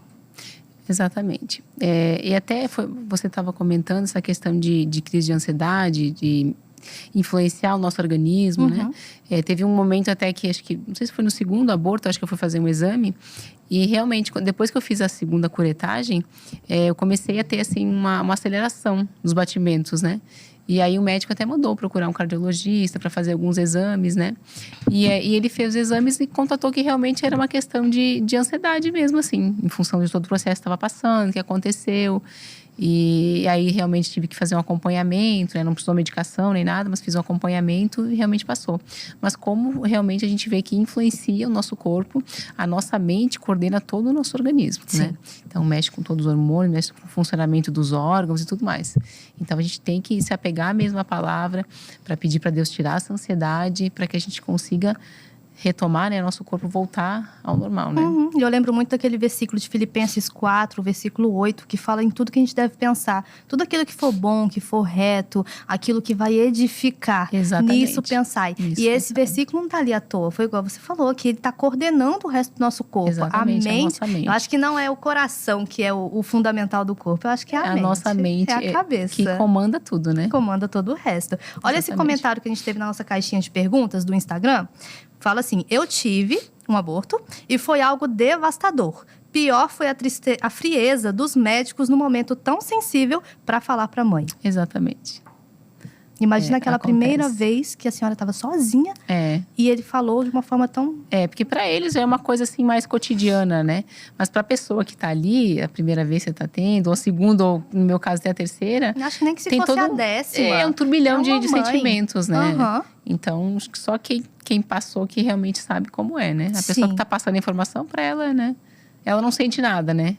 Exatamente. E até você estava comentando essa questão de crise de ansiedade, de influenciar o nosso organismo, né? Teve um momento até que, acho que, não sei se foi no segundo aborto, acho que eu fui fazer um exame. E realmente, depois que eu fiz a segunda curetagem, eu comecei a ter, assim, uma aceleração nos batimentos, né? E aí o médico até mandou procurar um cardiologista para fazer alguns exames, né? E ele fez os exames e constatou que realmente era uma questão de ansiedade mesmo, assim. Em função de todo o processo que estava passando, o que aconteceu. E aí realmente tive que fazer um acompanhamento, né? Não precisou medicação nem nada, mas fiz um acompanhamento e realmente passou. Mas como realmente a gente vê que influencia o nosso corpo, a nossa mente coordena todo o nosso organismo, né? Então mexe com todos os hormônios, mexe com o funcionamento dos órgãos e tudo mais. Então a gente tem que se apegar mesmo à palavra para pedir para Deus tirar essa ansiedade, para que a gente consiga retomar, né, nosso corpo voltar ao normal, né? E eu lembro muito daquele versículo de Filipenses 4, versículo 8, que fala em tudo que a gente deve pensar. Tudo aquilo que for bom, que for reto, aquilo que vai edificar. Exatamente. Nisso pensai. E esse versículo não tá ali à toa. Foi igual você falou, que ele tá coordenando o resto do nosso corpo. Exatamente, a mente, nossa mente. Eu acho que não é o coração que é o fundamental do corpo. Eu acho que é a mente. Nossa mente. É a cabeça. Que comanda tudo, né? Comanda todo o resto. Olha esse comentário que a gente teve na nossa caixinha de perguntas do Instagram. Fala assim: eu tive um aborto e foi algo devastador. Pior foi a frieza dos médicos no momento tão sensível para falar para a mãe. Exatamente. Imagina aquela acontece. Primeira vez que a senhora estava sozinha e ele falou de uma forma tão... Porque para eles é uma coisa assim mais cotidiana, né? Mas para a pessoa que tá ali, a primeira vez que você tá tendo, ou a segunda, ou no meu caso, tem a terceira... Acho que nem que se tem fosse todo a décima. É um turbilhão de mãe. sentimentos, né? Então, só quem passou que realmente sabe como é, né? A pessoa que tá passando a informação para ela, né? Ela não sente nada, né?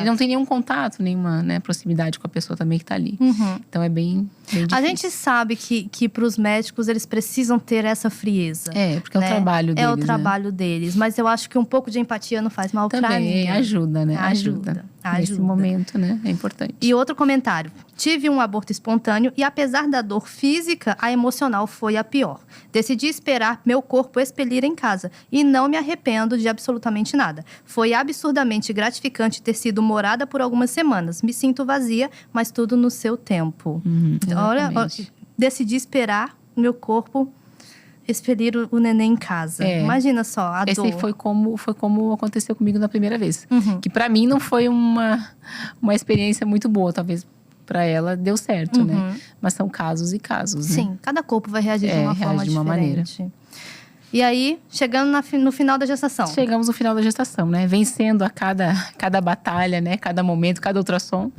Não tem nenhum contato, nenhuma, né, proximidade com a pessoa também que tá ali. Então é bem difícil. A gente sabe que para os médicos eles precisam ter essa frieza. Porque é o trabalho deles. É o trabalho deles. Mas eu acho que um pouco de empatia não faz mal para ninguém. Também ajuda, né? Ajuda. Nesse momento, né? É importante. E outro comentário. Tive um aborto espontâneo e apesar da dor física, a emocional foi a pior. Decidi esperar meu corpo expelir em casa e não me arrependo de absolutamente nada. Foi absurdamente gratificante ter sido morada por algumas semanas. Me sinto vazia, mas tudo no seu tempo. Olha, decidi esperar meu corpo expelir o neném em casa. Imagina só a dor. Esse foi como aconteceu comigo na primeira vez. Que para mim não foi uma experiência muito boa, talvez para ela deu certo, né? Mas são casos e casos, né? Sim, cada corpo vai reagir de uma forma de uma maneira. E aí, chegando no final da gestação. Chegamos no final da gestação, né? Vencendo a cada batalha, né? Cada momento, cada ultrassom.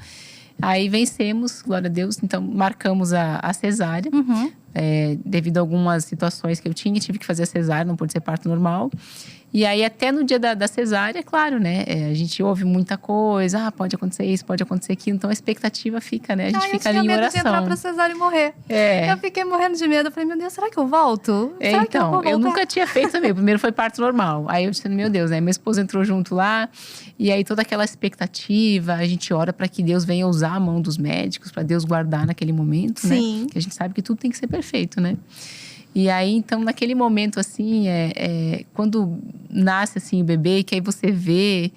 Aí vencemos, glória a Deus. Então, marcamos a cesárea. Devido a algumas situações que eu tive que fazer a cesárea, não pôde ser parto normal. E aí, até no dia da cesárea, claro, né? A gente ouve muita coisa. Pode acontecer isso, pode acontecer aquilo. Então, a expectativa fica, né? A gente fica ali em oração. Eu tinha medo de entrar pra cesárea e morrer. Eu fiquei morrendo de medo. Eu falei, meu Deus, será que eu volto? Será que eu nunca tinha feito também. O primeiro foi parto normal. Aí eu disse, meu Deus, né? Meu esposo entrou junto lá. E aí, toda aquela expectativa. A gente ora para que Deus venha usar a mão dos médicos. Para Deus guardar naquele momento, né? Que a gente sabe que tudo tem que ser perfeito, né? E aí, então, naquele momento, assim, quando nasce, assim, o bebê, que aí você vê…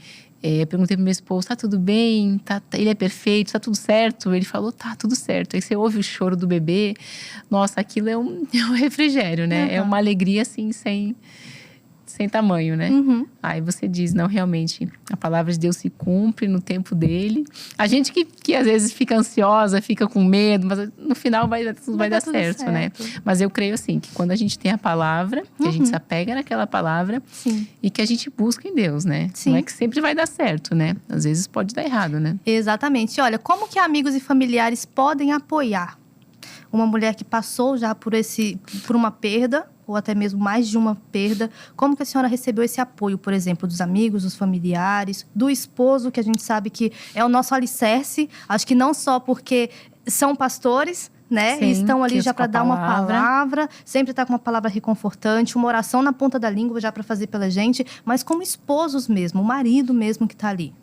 perguntei pro meu esposo, tá tudo bem? Ele é perfeito? Tá tudo certo? Ele falou, tá tudo certo. Aí você ouve o choro do bebê. Nossa, aquilo é um refrigério, né? É uma alegria, assim, sem tamanho, né? Aí você diz, não, realmente, a palavra de Deus se cumpre no tempo dele. A gente que às vezes fica ansiosa, fica com medo, mas no final tudo vai dar certo, né? Mas eu creio assim, que quando a gente tem a palavra, que a gente se apega naquela palavra e que a gente busca em Deus, né? Não é que sempre vai dar certo, né? Às vezes pode dar errado, né? Exatamente. Olha, como que amigos e familiares podem apoiar uma mulher que passou já por uma perda, ou até mesmo mais de uma perda? Como que a senhora recebeu esse apoio, por exemplo, dos amigos, dos familiares, do esposo, que a gente sabe que é o nosso alicerce? Acho que não só porque são pastores, né? Sim, e estão ali já para dar uma palavra. palavra, sempre tá com uma palavra reconfortante, uma oração na ponta da língua já para fazer pela gente, mas como esposos mesmo, o marido mesmo que tá ali.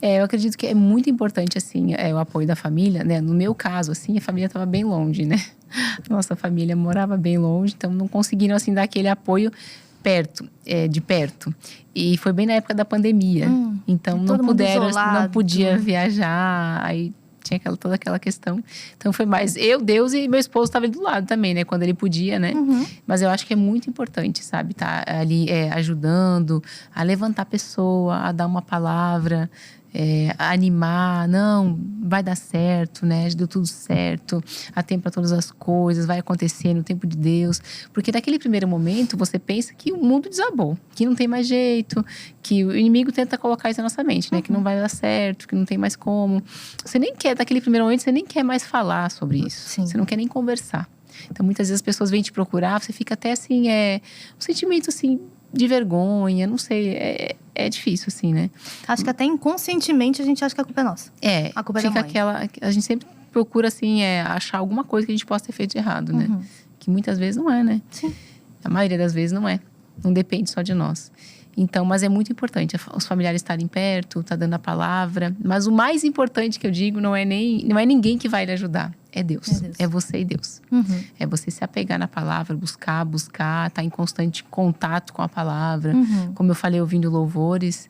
Eu acredito que é muito importante, assim, o apoio da família, né? No meu caso, assim, a família estava bem longe, né? Nossa família morava bem longe, então não conseguiram, assim, dar aquele apoio de perto. E foi bem na época da pandemia. Então não podia viajar, aí tinha toda aquela questão. Então foi mais Deus e meu esposo estava ali do lado também, né? Quando ele podia, né? Mas eu acho que é muito importante, sabe? Tá ali ajudando a levantar a pessoa, a dar uma palavra. animar, não, vai dar certo, né? Deu tudo certo, há tempo para todas as coisas, vai acontecer no tempo de Deus. Porque naquele primeiro momento você pensa que o mundo desabou, que não tem mais jeito, que o inimigo tenta colocar isso na nossa mente, né? Que não vai dar certo, que não tem mais como. Você nem quer, naquele primeiro momento, você nem quer mais falar sobre isso. Sim. Você não quer nem conversar. Então, muitas vezes as pessoas vêm te procurar, você fica até assim, um sentimento assim de vergonha, não sei, é difícil assim, né? Acho que até inconscientemente a gente acha que a culpa é nossa. A culpa é da fica mãe. a gente sempre procura assim, achar alguma coisa que a gente possa ter feito de errado, né? Que muitas vezes não é, né? Sim. A maioria das vezes não é. Não depende só de nós. Então, mas é muito importante os familiares estarem perto, tá dando a palavra. Mas o mais importante que eu digo não é ninguém que vai lhe ajudar. É Deus. É você e Deus. É você se apegar na palavra, buscar, tá em constante contato com a palavra. Como eu falei, ouvindo louvores.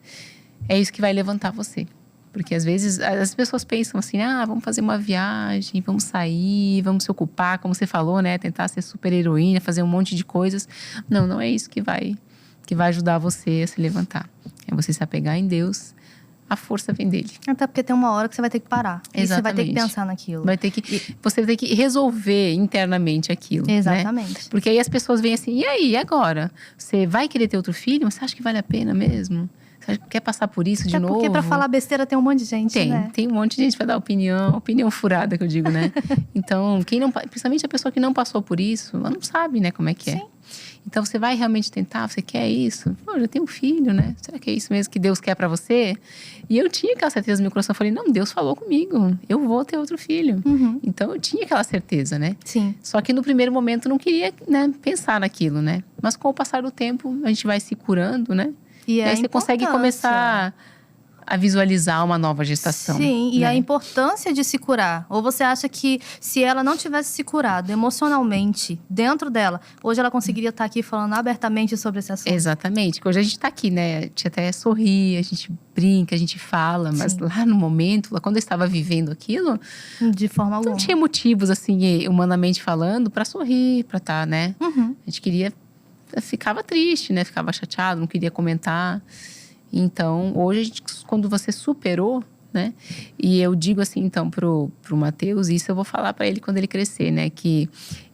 É isso que vai levantar você. Porque às vezes as pessoas pensam assim, vamos fazer uma viagem, vamos sair, vamos se ocupar, como você falou, né? Tentar ser super heroína, fazer um monte de coisas. Não é isso que vai ajudar você a se levantar. É você se apegar em Deus. A força vem dele. Até porque tem uma hora que você vai ter que parar. Exatamente. E você vai ter que pensar naquilo. Você vai ter que resolver internamente aquilo. Exatamente. Né? Porque aí as pessoas vêm assim, e agora? Você vai querer ter outro filho? Você acha que vale a pena mesmo? Você quer passar por isso de novo? Porque pra falar besteira tem um monte de gente, né? Tem um monte de gente pra dar opinião furada que eu digo, né? Então, principalmente a pessoa que não passou por isso, ela não sabe, né, como é que é. Sim. Então, você vai realmente tentar? Você quer isso? Pô, já tem um filho, né? Será que é isso mesmo que Deus quer pra você? E eu tinha aquela certeza no meu coração. Eu falei, não, Deus falou comigo. Eu vou ter outro filho. Então, eu tinha aquela certeza, né? Sim. Só que no primeiro momento, eu não queria, né, pensar naquilo, né? Mas com o passar do tempo, a gente vai se curando, né? E aí você consegue começar a visualizar uma nova gestação. Sim, e né? a importância de se curar. Ou você acha que se ela não tivesse se curado emocionalmente, dentro dela, hoje ela conseguiria estar aqui falando abertamente sobre esse assunto? Exatamente. Hoje a gente tá aqui, né? A gente até sorri, a gente brinca, a gente fala. Mas lá no momento, lá quando eu estava vivendo aquilo… De forma alguma. Não tinha motivos, assim, humanamente falando, pra sorrir, pra estar, né? A gente ficava triste, né? Ficava chateado, não queria comentar. Então, hoje, quando você superou, né? E eu digo assim, então, pro Mateus, isso eu vou falar para ele quando ele crescer, né? Que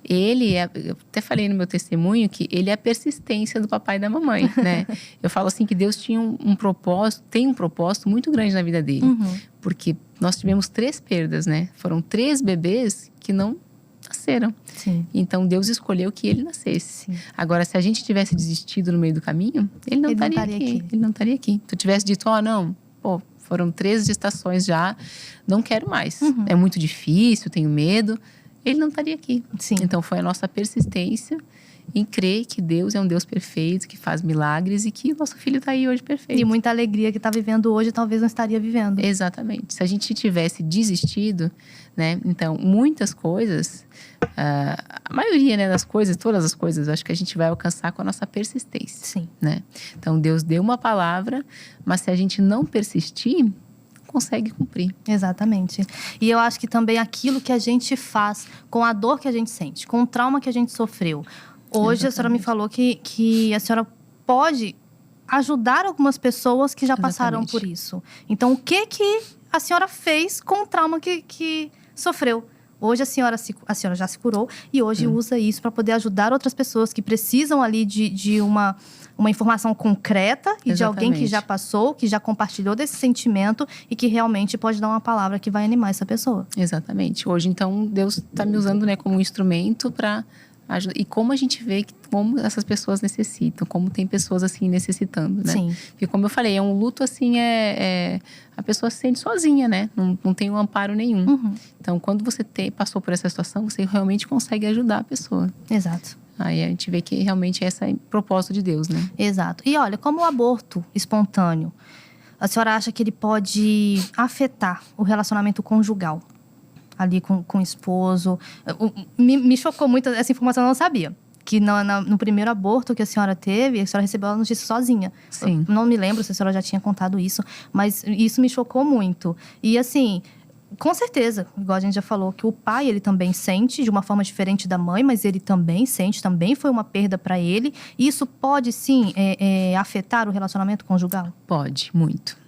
ele eu até falei no meu testemunho que ele é a persistência do papai e da mamãe, né? Eu falo assim que Deus tinha um propósito, tem um propósito muito grande na vida dele. Porque nós tivemos 3 perdas, né? Foram 3 bebês que não nasceram. Sim. Então, Deus escolheu que ele nascesse. Sim. Agora, se a gente tivesse desistido no meio do caminho, ele não estaria aqui. Ele não estaria aqui. Se eu tivesse dito, não, foram 3 gestações já, não quero mais. É muito difícil, tenho medo. Ele não estaria aqui. Sim. Então, foi a nossa persistência em crer que Deus é um Deus perfeito, que faz milagres e que nosso filho está aí hoje perfeito. E muita alegria que está vivendo hoje, talvez não estaria vivendo. Exatamente. Se a gente tivesse desistido, né? Então, muitas coisas, a maioria, né, das coisas, todas as coisas, acho que a gente vai alcançar com a nossa persistência. Sim. Né? Então, Deus deu uma palavra, mas se a gente não persistir, consegue cumprir. Exatamente. E eu acho que também aquilo que a gente faz com a dor que a gente sente, com o trauma que a gente sofreu. Hoje a senhora me falou que a senhora pode ajudar algumas pessoas que já passaram por isso. Então, o que a senhora fez com o trauma que sofreu? Hoje a senhora já se curou e hoje usa isso para poder ajudar outras pessoas que precisam ali de uma informação concreta e de alguém que já passou, que já compartilhou desse sentimento e que realmente pode dar uma palavra que vai animar essa pessoa. Exatamente. Hoje, então, Deus está me usando, né, como um instrumento para ajudar. E como a gente vê como essas pessoas necessitam, como tem pessoas assim necessitando, né? Sim. Porque como eu falei, é um luto assim, a pessoa se sente sozinha, né? Não tem um amparo nenhum. Então, quando você passou por essa situação, você realmente consegue ajudar a pessoa. Exato. Aí a gente vê que realmente esse é o propósito de Deus, né? Exato. E olha, como o aborto espontâneo, a senhora acha que ele pode afetar o relacionamento conjugal? Ali com o esposo. Me chocou muito, essa informação eu não sabia. Que no primeiro aborto que a senhora teve, a senhora recebeu a notícia sozinha. Sim. Eu não me lembro se a senhora já tinha contado isso, mas isso me chocou muito. E assim, com certeza, igual a gente já falou, que o pai, ele também sente de uma forma diferente da mãe, mas ele também sente, também foi uma perda para ele. E isso pode, sim, afetar o relacionamento conjugal? Pode, muito.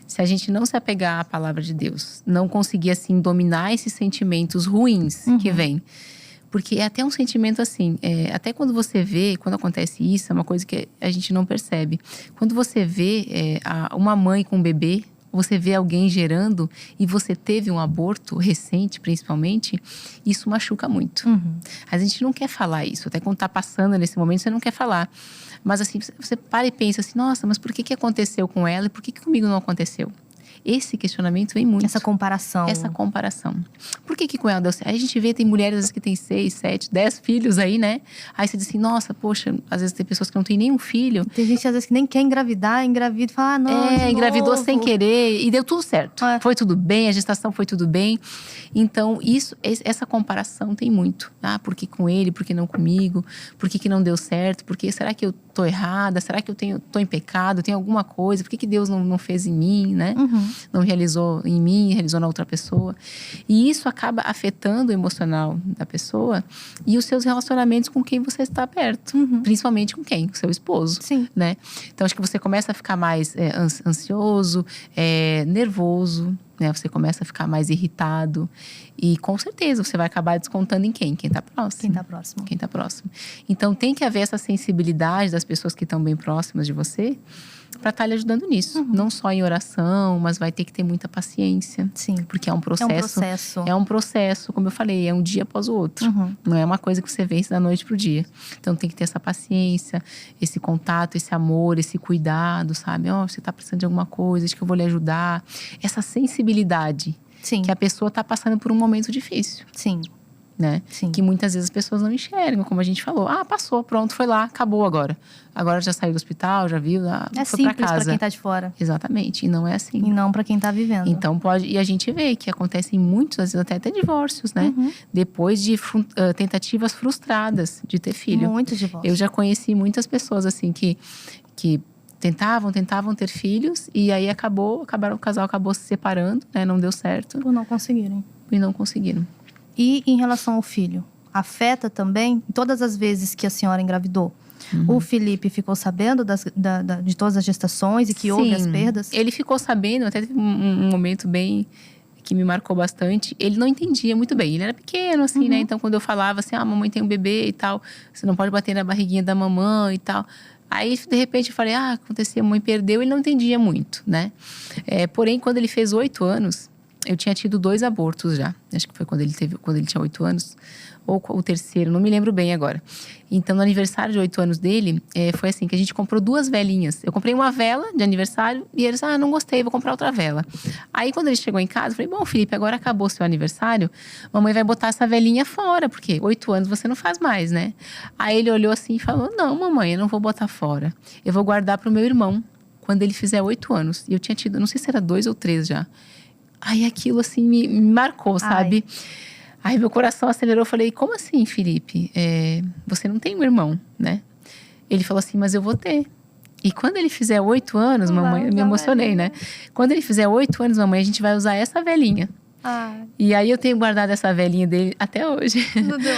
Se a gente não se apegar à palavra de Deus, não conseguir, assim, dominar esses sentimentos ruins que vêm. Porque é até um sentimento assim, até quando você vê, quando acontece isso, é uma coisa que a gente não percebe. Quando você vê uma mãe com um bebê, você vê alguém gerando e você teve um aborto recente, principalmente, isso machuca muito. A gente não quer falar isso, até quando tá passando nesse momento, você não quer falar. Mas assim, você para e pensa assim, nossa, mas por que aconteceu com ela e por que comigo não aconteceu? Esse questionamento vem muito. Essa comparação. Por que com ela deu certo? Aí a gente vê, tem mulheres às vezes que tem 6, 7, 10 filhos aí, né? Aí você diz assim, nossa, poxa, às vezes tem pessoas que não têm nenhum filho. Tem gente às vezes que nem quer engravida e fala, ah, não, engravidou sem querer e deu tudo certo. Foi tudo bem, a gestação foi tudo bem. Então, essa comparação tem muito. Ah, por que com ele, por que não comigo? Por que não deu certo? Será que eu tô errada? Será que eu tô em pecado? Tem alguma coisa? Por que Deus não fez em mim, né? Não realizou em mim, realizou na outra pessoa. E isso acaba afetando o emocional da pessoa e os seus relacionamentos com quem você está perto. Principalmente com quem? Com seu esposo. Sim. Né? Então, acho que você começa a ficar mais ansioso, nervoso, né? Você começa a ficar mais irritado. E com certeza você vai acabar descontando em quem? Quem está próximo. Quem está próximo. Então, tem que haver essa sensibilidade das pessoas que estão bem próximas de você para estar lhe ajudando nisso. Não só em oração, mas vai ter que ter muita paciência. Sim. Porque é um processo. É um processo, como eu falei, é um dia após o outro. Não é uma coisa que você vence da noite pro dia. Então tem que ter essa paciência, esse contato, esse amor, esse cuidado, sabe? Você tá precisando de alguma coisa, acho que eu vou lhe ajudar. Essa sensibilidade. Sim. Que a pessoa tá passando por um momento difícil. Sim. Né? Sim. Que muitas vezes as pessoas não enxergam, como a gente falou. Ah, passou, pronto, foi lá, acabou agora. Agora já saiu do hospital, já viu, foi pra casa. Pra quem tá de fora. Exatamente, e não é assim. E não pra quem tá vivendo. Então e a gente vê que acontecem muitos, às vezes até divórcios, né? Depois de tentativas frustradas de ter filho. Muitos divórcios. Eu já conheci muitas pessoas assim que tentavam ter filhos e aí o casal acabou se separando, né? Não deu certo. Por não conseguirem. E não conseguiram. E em relação ao filho, afeta também todas as vezes que a senhora engravidou? O Felipe ficou sabendo de todas as gestações e que houve as perdas? Ele ficou sabendo, até teve um momento bem que me marcou bastante. Ele não entendia muito bem, ele era pequeno assim, né? Então quando eu falava assim, a mamãe tem um bebê e tal, você não pode bater na barriguinha da mamãe e tal. Aí, de repente, eu falei, aconteceu, a mãe perdeu. Ele não entendia muito, né? Porém, quando ele fez 8 anos, eu tinha tido 2 abortos já. Acho que foi quando ele tinha 8 anos. Ou o terceiro, não me lembro bem agora. Então, no aniversário de 8 anos dele, foi assim, que a gente comprou 2 velinhas. Eu comprei uma vela de aniversário e eles, não gostei, vou comprar outra vela. Aí, quando ele chegou em casa, eu falei, bom, Felipe, agora acabou seu aniversário, mamãe vai botar essa velinha fora, porque 8 anos você não faz mais, né? Aí ele olhou assim e falou, não, mamãe, eu não vou botar fora. Eu vou guardar pro meu irmão, quando ele fizer 8 anos. E eu tinha tido, não sei se era 2 ou 3 já. Aí aquilo, assim, me marcou, sabe? Aí meu coração acelerou, eu falei, como assim, Felipe? Você não tem um irmão, né? Ele falou assim, mas eu vou ter. E quando ele fizer 8 anos, mamãe, eu me emocionei, né? Quando ele fizer 8 anos, mamãe, a gente vai usar essa velinha. E aí eu tenho guardado essa velinha dele até hoje.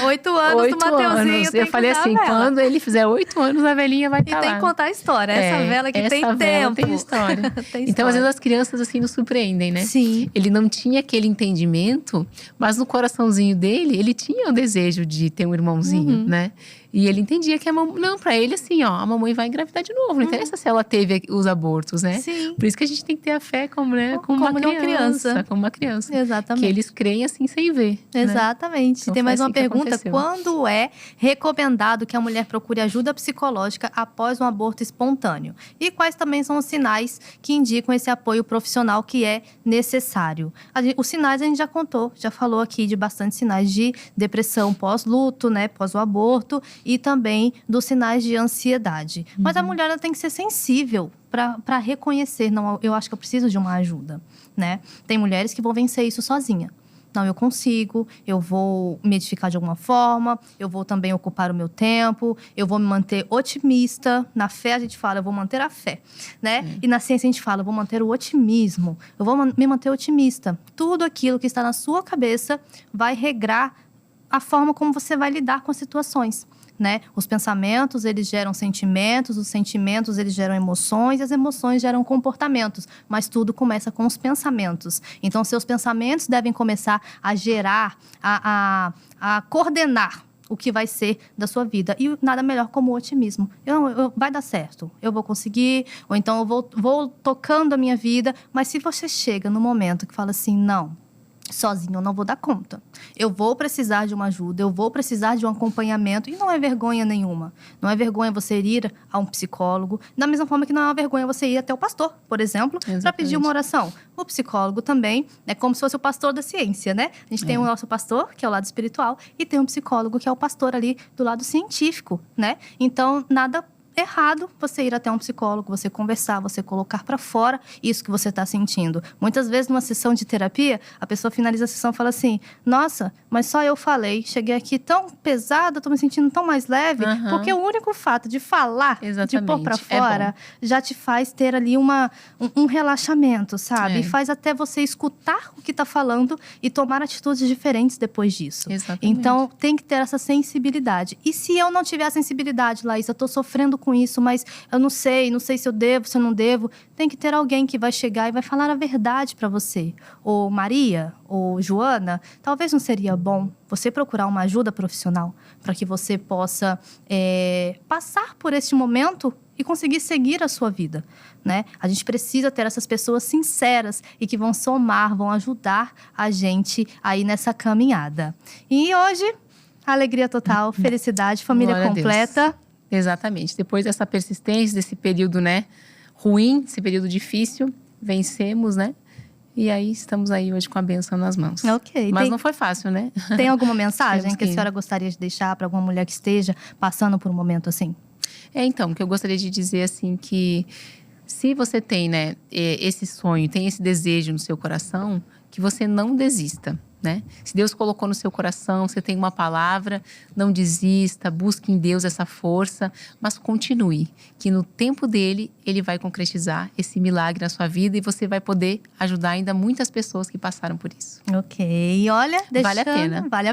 8 anos do Mateuzinho. Eu falei assim, quando ele fizer 8 anos, a velinha vai estar lá. E tem que contar a história. Essa vela que tem tempo. Tem história. Então, às vezes, as crianças assim nos surpreendem, né? Sim. Ele não tinha aquele entendimento, mas no coraçãozinho dele, ele tinha o desejo de ter um irmãozinho, né? E ele entendia que não, pra ele assim, a mamãe vai engravidar de novo. Não interessa se ela teve os abortos, né? Sim. Por isso que a gente tem que ter a fé como uma criança. Como uma criança. Exatamente. Que eles creem assim sem ver. Exatamente. Né? Então, tem mais uma assim pergunta. Quando é recomendado que a mulher procure ajuda psicológica após um aborto espontâneo? E quais também são os sinais que indicam esse apoio profissional que é necessário? Os sinais a gente já contou, já falou aqui de bastante sinais de depressão pós-luto, né? Pós o aborto. E também dos sinais de ansiedade. Mas a mulher ela tem que ser sensível para reconhecer, não, eu acho que eu preciso de uma ajuda, né? Tem mulheres que vão vencer isso sozinha. Não, eu consigo, eu vou me edificar de alguma forma, eu vou também ocupar o meu tempo, eu vou me manter otimista. Na fé a gente fala, eu vou manter a fé, né? E na ciência a gente fala, eu vou manter o otimismo, eu vou me manter otimista. Tudo aquilo que está na sua cabeça vai regrar a forma como você vai lidar com as situações. né? Os pensamentos, eles geram sentimentos, os sentimentos, eles geram emoções, e as emoções geram comportamentos. Mas tudo começa com os pensamentos. Então, seus pensamentos devem começar a gerar, a coordenar o que vai ser da sua vida. E nada melhor como o otimismo. Vai dar certo, eu vou conseguir, ou então eu vou tocando a minha vida. Mas se você chega no momento que fala assim, não, sozinho eu não vou dar conta. Eu vou precisar de uma ajuda, eu vou precisar de um acompanhamento. E não é vergonha nenhuma. Não é vergonha você ir a um psicólogo. Da mesma forma que não é uma vergonha você ir até o pastor, por exemplo, para pedir uma oração. O psicólogo também é como se fosse o pastor da ciência, né? A gente tem o nosso pastor, que é o lado espiritual, e tem um psicólogo, que é o pastor ali do lado científico, né? Então, nada errado você ir até um psicólogo, você conversar, você colocar para fora isso que você está sentindo. Muitas vezes, numa sessão de terapia, a pessoa finaliza a sessão e fala assim, nossa, mas só eu falei, cheguei aqui tão pesada, tô me sentindo tão mais leve, porque o único fato de falar, de pôr para fora, já te faz ter ali um relaxamento, sabe? E faz até você escutar o que tá falando e tomar atitudes diferentes depois disso. Exatamente. Então, tem que ter essa sensibilidade. E se eu não tiver a sensibilidade, Laís, eu tô sofrendo com isso, mas eu não sei se eu devo, se eu não devo. Tem que ter alguém que vai chegar e vai falar a verdade para você. Ou Maria, ou Joana, talvez não seria bom você procurar uma ajuda profissional para que você possa passar por este momento e conseguir seguir a sua vida, né? A gente precisa ter essas pessoas sinceras e que vão somar, vão ajudar a gente aí nessa caminhada. E hoje, alegria total, felicidade, família Glória completa. Exatamente. Depois dessa persistência, desse período, né, ruim, esse período difícil, vencemos, né? E aí, estamos aí hoje com a bênção nas mãos. Ok. Mas não foi fácil, né? Tem alguma mensagem que a senhora gostaria de deixar para alguma mulher que esteja passando por um momento assim? Então, que eu gostaria de dizer, assim, que se você tem, né, esse sonho, tem esse desejo no seu coração, que você não desista, né? Se Deus colocou no seu coração, você tem uma palavra, não desista, busque em Deus essa força, mas continue, que no tempo dele, ele vai concretizar esse milagre na sua vida e você vai poder ajudar ainda muitas pessoas que passaram por isso. Ok, olha, Vale a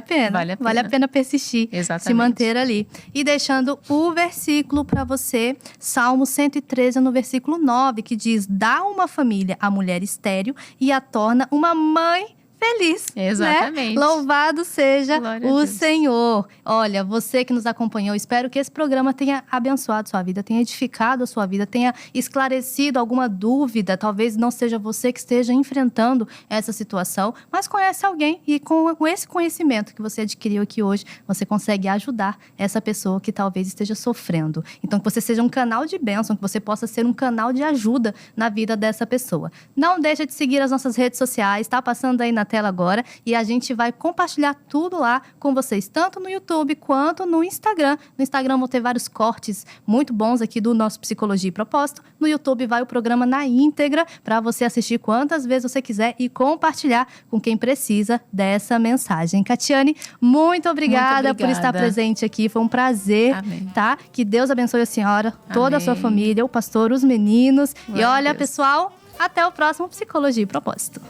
pena. Vale a pena persistir, Exatamente. Se manter ali. E deixando o versículo para você, Salmo 113, no versículo 9, que diz, dá uma família à mulher estéril e a torna uma mãe feliz, Exatamente. Né? Louvado seja Glória o a Deus. Senhor. Olha, você que nos acompanhou, espero que esse programa tenha abençoado sua vida, tenha edificado a sua vida, tenha esclarecido alguma dúvida. Talvez não seja você que esteja enfrentando essa situação, mas conhece alguém e com esse conhecimento que você adquiriu aqui hoje, você consegue ajudar essa pessoa que talvez esteja sofrendo. Então, que você seja um canal de bênção, que você possa ser um canal de ajuda na vida dessa pessoa. Não deixa de seguir as nossas redes sociais, tá passando aí na tela agora, e a gente vai compartilhar tudo lá com vocês, tanto no YouTube quanto no Instagram. No Instagram vão ter vários cortes muito bons aqui do nosso Psicologia e Propósito. No YouTube vai o programa na íntegra para você assistir quantas vezes você quiser e compartilhar com quem precisa dessa mensagem. Catiane, muito obrigada por estar presente aqui. Foi um prazer, Amém. Tá? Que Deus abençoe a senhora, toda a sua família, o pastor, os meninos. Glória e olha, a Deus. pessoal, até o próximo Psicologia e Propósito.